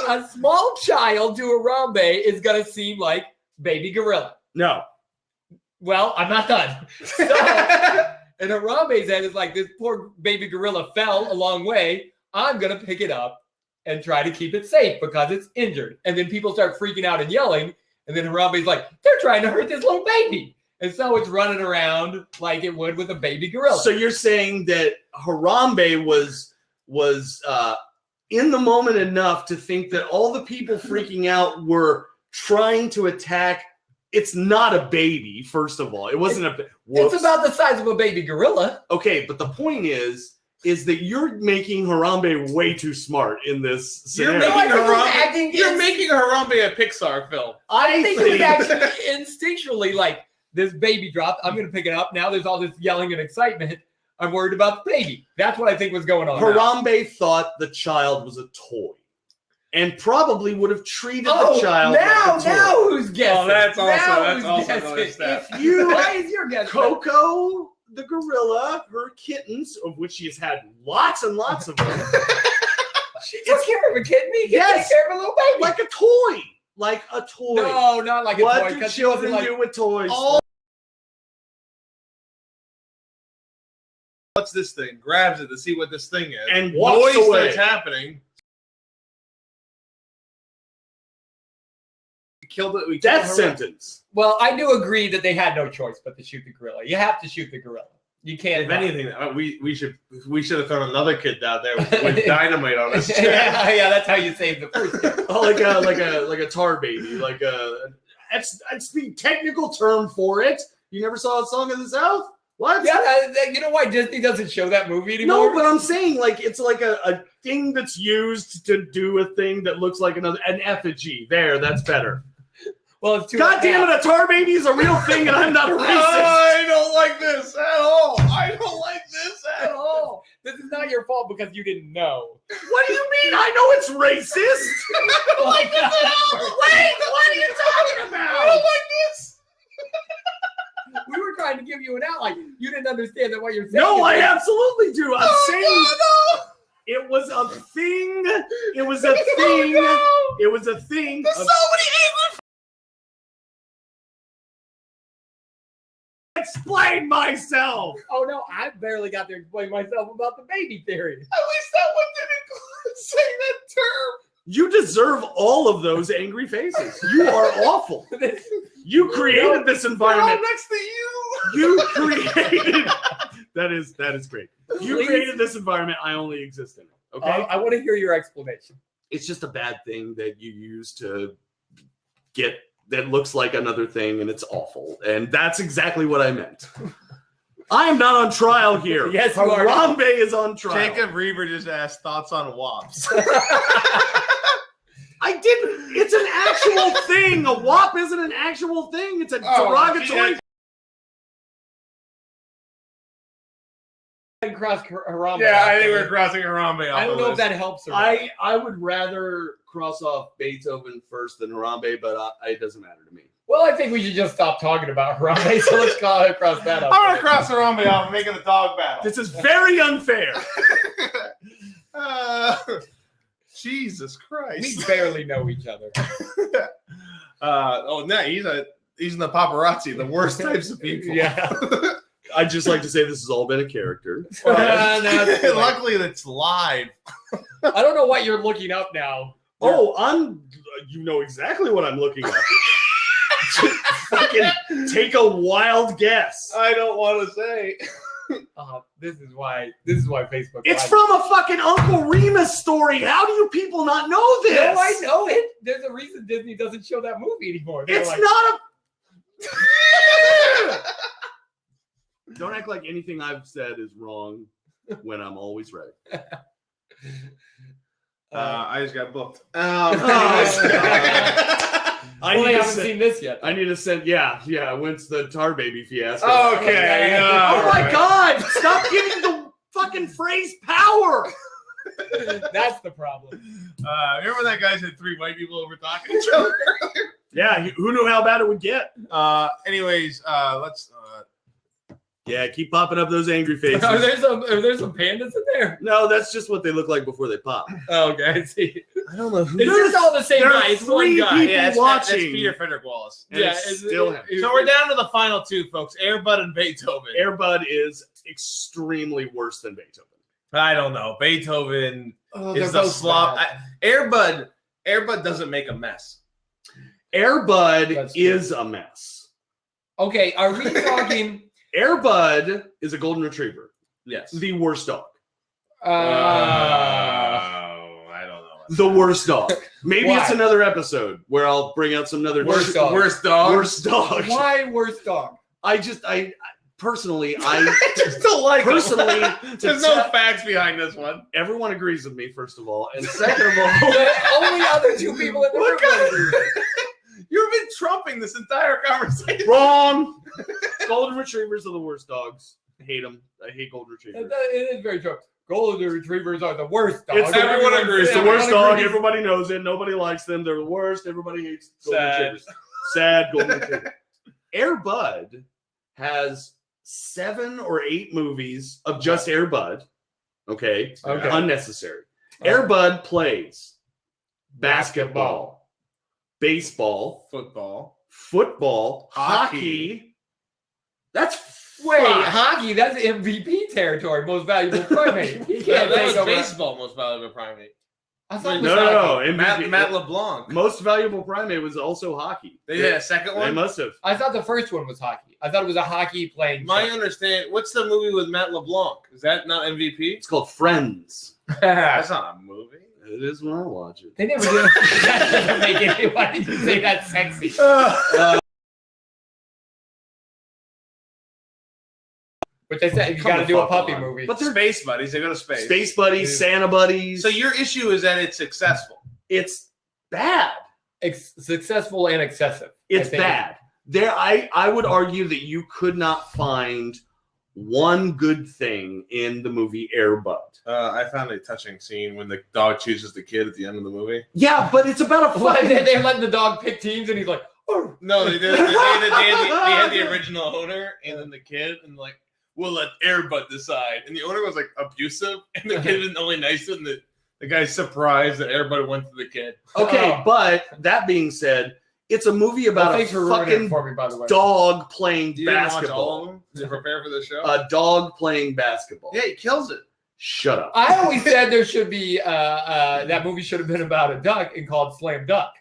a small child to Harambe is gonna seem like baby gorilla. No. Well, I'm not done. So, and Harambe's head is like, this poor baby gorilla fell a long way. I'm gonna pick it up and try to keep it safe because it's injured. And then people start freaking out and yelling. And then Harambe's like, they're trying to hurt this little baby. And so it's running around like it would with a baby gorilla. So you're saying that Harambe was in the moment enough to think that all the people freaking out were trying to attack. It's not a baby, first of all. It wasn't a. Whoops. It's about the size of a baby gorilla. Okay, but the point is that you're making Harambe way too smart in this scenario. No, I think he was acting You're in- making Harambe a Pixar film. I think it was actually instinctually like, this baby dropped. I'm going to pick it up. Now there's all this yelling and excitement. I'm worried about the baby. That's what I think was going on. Harambe thought the child was a toy, and probably would have treated the child now, like a toy. now who's guessing? Oh, that's Now also who's another guessing? step. If you Why is your guess? Koko the gorilla, her kittens, of which she has had lots and lots of them, She took care of a kid. Me, Yes. take care of a little baby. like a toy. Like a toy. No, not like a What toy. do 'cause she wasn't children like, do with toys? Oh. What's this thing? Grabs it to see what this thing is. And walks Noise away. that's happening. We killed it. We Death killed Harambe. sentence. well, I do agree that they had no choice but to shoot the gorilla. You have to shoot the gorilla. You can't. If anything, we should have thrown another kid down there with dynamite on his chest. yeah, that's how you save the first kid. Oh, like a tar baby. Like that's the technical term for it. You never saw a Song of the South? What? Yeah, you know why Disney doesn't show that movie anymore? No, but I'm saying like it's like a thing that's used to do a thing that looks like an effigy. There, that's better. well, it's too. God damn it, a tar baby is a real thing, and I'm not a racist. I don't like this at all. I don't like this at all. This is not your fault because you didn't know. What do you mean? I know it's racist. Like Wait, what are you talking about? We were trying to give you an out. Like you didn't understand that what you're saying. No, I is- absolutely do. I'm saying it was a thing. It was a thing. It was a thing. There's so many angry. Explain myself. Oh no, I barely got to explain myself about the baby theory. At least that one didn't say that term. You deserve all of those angry faces. You are awful. You created this They're all environment. next to you. You created. That is great. You Please. created this environment. I only exist in it. Okay. I want to hear your explanation. It's just a bad thing that you use to get that looks like another thing, and it's awful. And that's exactly what I meant. I am not on trial here. Yes, you are. Harambe is on trial. Jacob Reaver just asked thoughts on WAPs. I didn't. It's an actual thing. A WAP isn't an actual thing. It's a derogatory. Cross Harambe. Yeah, I think we're crossing Harambe off I don't the know if list. that helps or not. I would rather cross off Beethoven first than Harambe, but it doesn't matter to me. Well, I think we should just stop talking about Harambe, so let's cross that up. I'm gonna cross Harambe off and make it a dog battle. This is very unfair. Jesus Christ. We barely know each other. No, he's in the paparazzi, the worst types of people. Yeah. I'd just like to say this has all been a character. Luckily, it's live. I don't know what you're looking up now. Oh, you know exactly what I'm looking at. Fucking take a wild guess. I don't want to say. This is why Facebook. It's Live- from a fucking Uncle Remus story. How do you people not know this? No, I know it. There's a reason Disney doesn't show that movie anymore. They're It's like, not a. Don't act like anything I've said is wrong when I'm always right. I just got booked. I well, need they to haven't send, seen this yet. I need to send. Yeah. When's the Tar Baby fiasco? Okay. Oh my God! Stop giving the fucking phrase power. That's the problem. Remember that guy said 3 white people over talking to each other? Yeah. Who knew how bad it would get? Anyways, let's. Yeah. Keep popping up those angry faces. Are there some pandas in there? No, that's just what they look like before they pop. Oh, okay, I see. I don't know who. It's just all the same there are guy. It's one 3 guy. people Yeah, that's watching. Peter Frederick Wallace. And it's still him. So we're down to the final 2, folks. Air Bud and Beethoven. Airbud is extremely worse than Beethoven. I don't know. Beethoven They're is the both slop. bad. Air Bud doesn't make a mess. Airbud That's true. is a mess. Okay, are we talking? Airbud is a golden retriever. Yes. The worst dog. I don't know. The worst dog. Maybe Why? it's another episode where I'll bring out some other Worst dog. Worst dog. Worst dog. Why worst dog? I personally, I Just don't like him. personally, There's no facts behind this one. everyone agrees with me, first of all. And second of all, The only other 2 people in the room. What kind You've been trumping this entire conversation. wrong. Golden retrievers are the worst dogs. I hate them. I hate golden retrievers. It is very true. Golden retrievers are the worst dogs. It's Everyone agrees. It's the Everyone worst dog. agrees. Everybody knows it. Nobody likes them. They're the worst. Everybody hates golden Sad. retrievers. Sad golden retriever. Air Bud has 7 or 8 movies of just Air Bud. Okay. Okay. Unnecessary. Air Bud plays basketball, baseball, Football. hockey. That's Wait, fuck. hockey, that's MVP territory, most valuable primate. He Yeah, can't that take was over. baseball, most valuable primate. I thought it No, was no, hockey. no. MVP. Matt LeBlanc. Most valuable primate was also hockey. They had a second They one? must have. I thought the first one was hockey. I thought it was a hockey playing. My understanding, what's the movie with Matt LeBlanc? Is that not MVP? It's called Friends. That's not a movie. It is when I watch it. They never did. That doesn't make it. Why did you say that sexy? But they said you Come got to the do a fuck puppy on. movie. But they're Space Buddies. They go to space. Space Buddies, Santa Buddies. So your issue is that it's successful. It's bad. Successful and excessive. It's I think. bad. I would argue that you could not find one good thing in the movie Air Bud. I found a touching scene when the dog chooses the kid at the end of the movie. Yeah, but it's about a What, fucking... they're letting the dog pick teams, and he's like, oh. No, they did. They had the original owner and then the kid, and like, we'll let Air Bud decide. And the owner was like abusive, and the kid was only nice, and the guy's surprised that Air Bud went to the kid. Okay, but that being said, it's a movie about a fucking for me, by the way. dog playing You didn't watch all basketball. of them to prepare for the show? A dog playing basketball. Yeah, he kills it. Shut up. I always said there should be that movie should have been about a duck and called Slam Duck.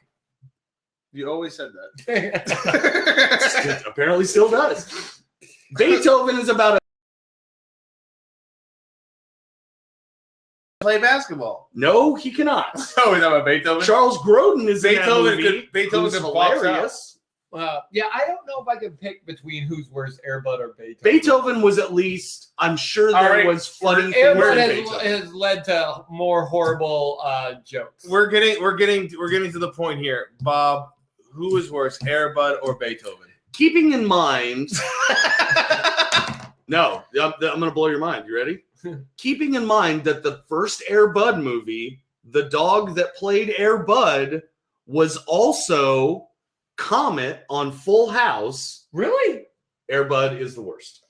You always said that. It apparently still does. Beethoven is about a... Play basketball. No, he cannot. Oh, is that about Beethoven? Charles Grodin is Beethoven in that movie. Beethoven who's could box hilarious. Yeah, I don't know if I could pick between who's worse, Air Bud or Beethoven. Beethoven was at least, I'm sure All there right. was funny Air things Bud in has, Beethoven. has led to more horrible jokes. We're getting to the point here, Bob. Who is worse, Air Bud or Beethoven? Keeping in mind... No, I'm going to blow your mind. You ready? Keeping in mind that the first Air Bud movie, the dog that played Air Bud was also Comet on Full House. Really? Air Bud is the worst.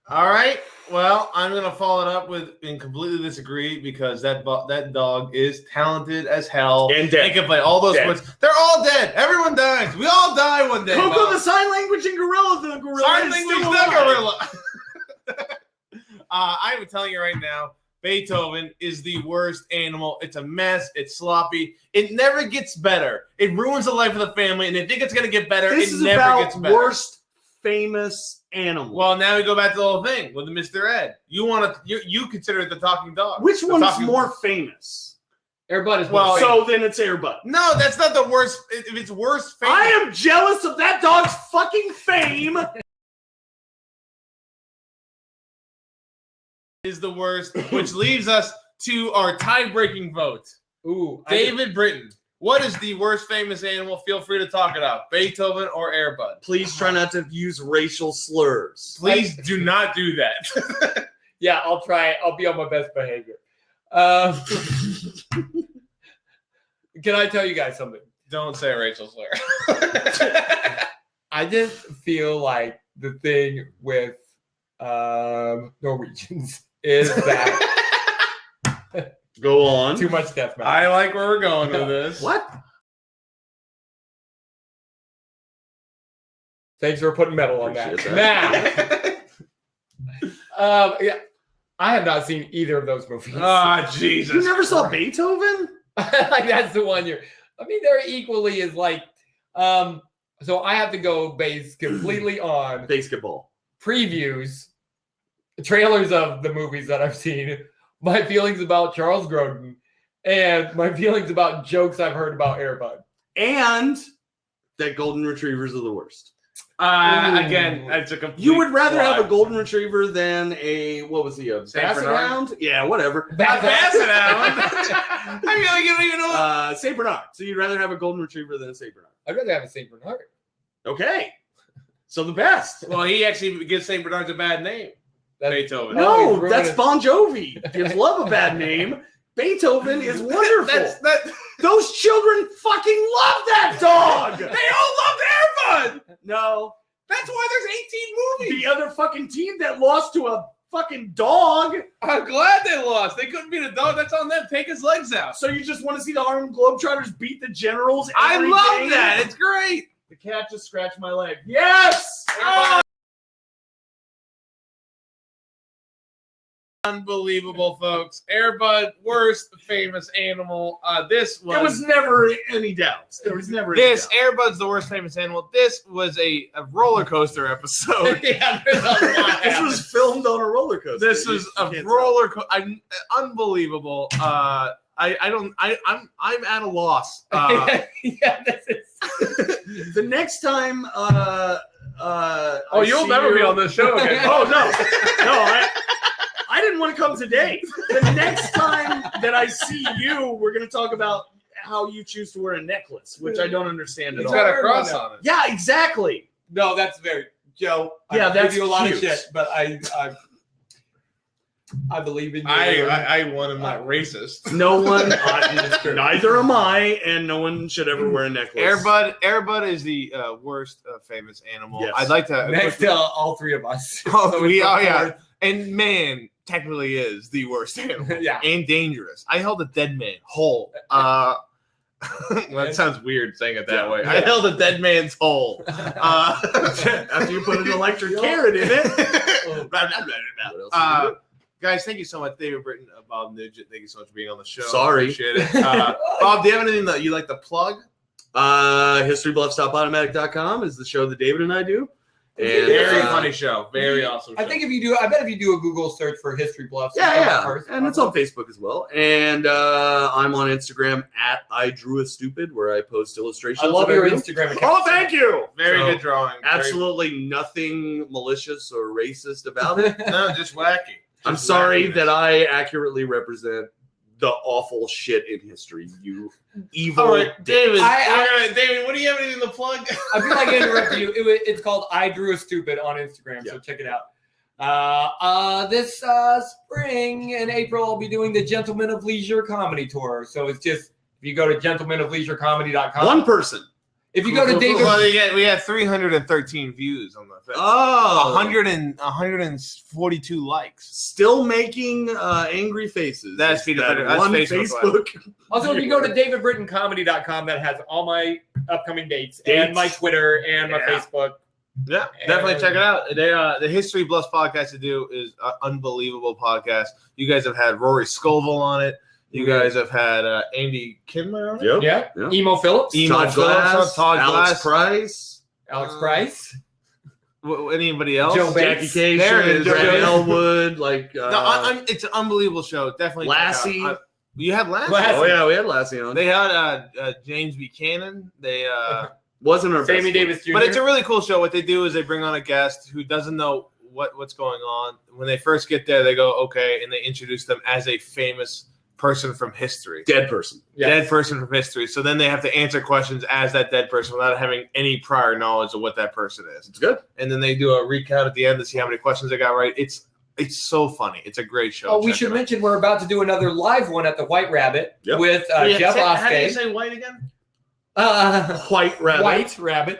All right. Well, I'm gonna follow it up with and completely disagree because that dog is talented as hell And dead. They can play all those Dead. sports. They're all dead. Everyone dies. We all die one day. Koko Bob. the sign language and gorilla. The gorilla Sign is language, still the alive. gorilla. I'm telling you right now, Beethoven is the worst animal. It's a mess. It's sloppy. It never gets better. It ruins the life of the family, and they think it's going to get better. This it is never about gets better. worst famous animal. Well, now we go back to the whole thing with the Mr. Ed. You consider it the talking dog. which The one's talking- more famous? Air Bud is Well, more So then it's Air Bud. No, that's not the worst. If it's worst, famous, I am jealous of that dog's fucking fame. is the worst, which leaves us to our tie-breaking vote. Ooh, David Britton, what is the worst famous animal? Feel free to talk it out. Beethoven or Air Bud? Please try not to use racial slurs. Please do not do that. Yeah, I'll try. I'll be on my best behavior. Can I tell you guys something? Don't say Rachel slur. I just feel like the thing with Norwegians is that Go on. too much death metal. I like where we're going with this. What? Thanks for putting metal on Appreciate that. Now, yeah, I have not seen either of those movies. Ah, Jesus. You never saw Christ. Beethoven? Like that's the one you're. I mean, they're equally as like. So I have to go based completely on Basketball. previews, trailers of the movies that I've seen, my feelings about Charles Grodin, and my feelings about jokes I've heard about Air Bud. And that golden retrievers are the worst. Again, that's a complete You would rather have a lie. golden retriever than a, what was he, a Saint basset Bernard? hound? Yeah, whatever. A basset hound? I feel like you don't even know. St. Bernard. So you'd rather have a golden retriever than a St. Bernard. I'd rather have a Saint Bernard. Okay. So the best. Well, he actually gives St. Bernard's a bad name. Beethoven. No, he's No, ruining that's it. Bon Jovi. Gives love a bad name. Beethoven is wonderful. That. Those children fucking love that dog. They all loved Air Bud. No. That's why there's 18 movies. The other fucking team that lost to a fucking dog. I'm glad they lost. They couldn't beat a dog. That's on them. Take his legs out. So you just want to see the Harlem Globetrotters beat the Generals? I every love game? that. It's great. The cat just scratched my leg. Yes. Unbelievable, folks. Air Bud, worst famous animal. There was never any doubts. There was never any This doubt. Air Bud's the worst famous animal. This was a roller coaster episode. Yeah, there's a lot This happening. was filmed on a roller coaster. This You was a can't roller coaster. Unbelievable. I'm at a loss. Yeah, this is. tell. The next time, You'll never be on this show again. Oh no, I didn't want to come today. The next time that I see you, we're going to talk about how you choose to wear a necklace, which I don't understand at It's all. got a cross on it. Yeah, exactly. No, that's very. Joe. Yeah, I that's give you a lot cute. of shit, but I believe in you. I won. I'm not racist. No one, neither am I, and no one should ever wear a necklace. Airbud is the worst famous animal. Yes. I'd like to Next to all three of us. Oh, So we it's are, the yeah. fourth. And man technically is the worst animal. Yeah. And dangerous. I held a dead man whole. Well, that sounds weird saying it that way. I Yeah. held a dead man's whole. After you put an electric carrot in it. Blah, blah, blah, blah, blah. Guys, thank you so much, David Britton, Bob Nugent. Thank you so much for being on the show. Sorry. Appreciate it. Bob, do you have anything that you like to plug? HistoryBluffStopAutomatic.com is the show that David and I do. And, Very funny show. Very awesome show. I think I bet if you do a Google search for History Bluffs, Yeah, it'll come yeah. up first. And it's on Facebook as well. And I'm on Instagram at @IDrewAStupid, where I post illustrations. I love that your do. Instagram account. Oh, thank you. Very So, good drawing. Absolutely nothing malicious or racist about it. No, just wacky. I'm Just sorry wackiness. that I accurately represent the awful shit in history. You evil. All right, David. I- David, what do you have anything to plug? I feel like I interrupted you. It's called I Drew a Stupid on Instagram, so check it out. This spring in April, I'll be doing the Gentlemen of Leisure comedy tour. So it's just, if you go to gentlemenofleisurecomedy.com. One person. If you go to David, Well, we had 313 views on the thing. Oh. 142 likes. Still making angry faces. That's It's Peter that Peter. That's one Facebook Facebook. also if you go to davidbrittoncomedy.com, that has all my upcoming dates and my Twitter and my Yeah. Facebook. Yeah, definitely check it out. They, the History Bluffs podcast to do is an unbelievable podcast. You guys have had Rory Scovel on it. You guys have had Andy Kindler on it. Yep. Yeah. Yeah. Emo Phillips, Emo Todd Phillips, Glass, Todd Alex Glass. Price, Alex Price. Anybody else? Joe Jackie Bates. Cation, There it is. Brad Joe Bates. Elwood, like No, it's an unbelievable show. Definitely. check it Lassie. out. You had Lassie. Lassie. Oh yeah, we had Lassie on. They had James Buchanan. They Wasn't our Sammy best Davis Jr. but it's a really cool show. What they do is they bring on a guest who doesn't know what's going on. When they first get there, they go, okay, and they introduce them as a famous person from history. dead person. Dead person from history. So then they have to answer questions as that dead person without having any prior knowledge of what that person is. It's good. And then they do a recount at the end to see how many questions they got right. It's so funny. It's a great show. Oh, we Check should it out. mention we're about to do another live one at the White Rabbit Yep. with How do you Jeff say Oskay. white again? White Rabbit. White Rabbit.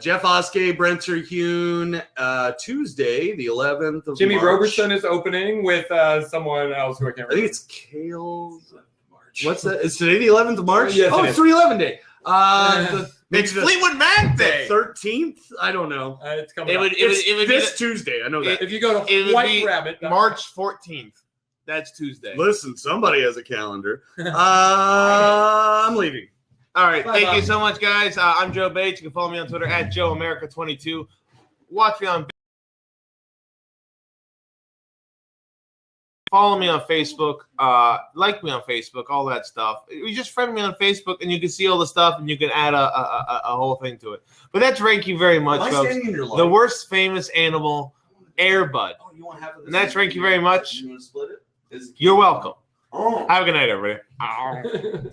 Jeff Oskay, Brent Terhune, Tuesday, the 11th of Jimmy March. Robertson is opening with someone else who I can't I think remember. it's Kale's. What's that? Is today the 11th of March? Yes, oh, it it's is. 311 Day. It's Fleetwood Mac Day. 13th? I don't know. It's coming It up. would It's be this Tuesday. I know that. If you go it to would White be Rabbit, March 14th. That's Tuesday. Listen, somebody has a calendar. I'm leaving. All right. Bye, Thank Bob. you so much, guys. I'm Joe Bates. You can follow me on Twitter at JoeAmerica22. Watch me on Follow me on Facebook, like me on Facebook, all that stuff. You just friend me on Facebook, and you can see all the stuff, and you can add a whole thing to it. But that's rank you very much, Am I folks. standing in your line? The worst famous animal, Airbud. Oh, you want half of this? And that's rank you very much. You want to split it? You're welcome. Oh. Have a good night, everybody.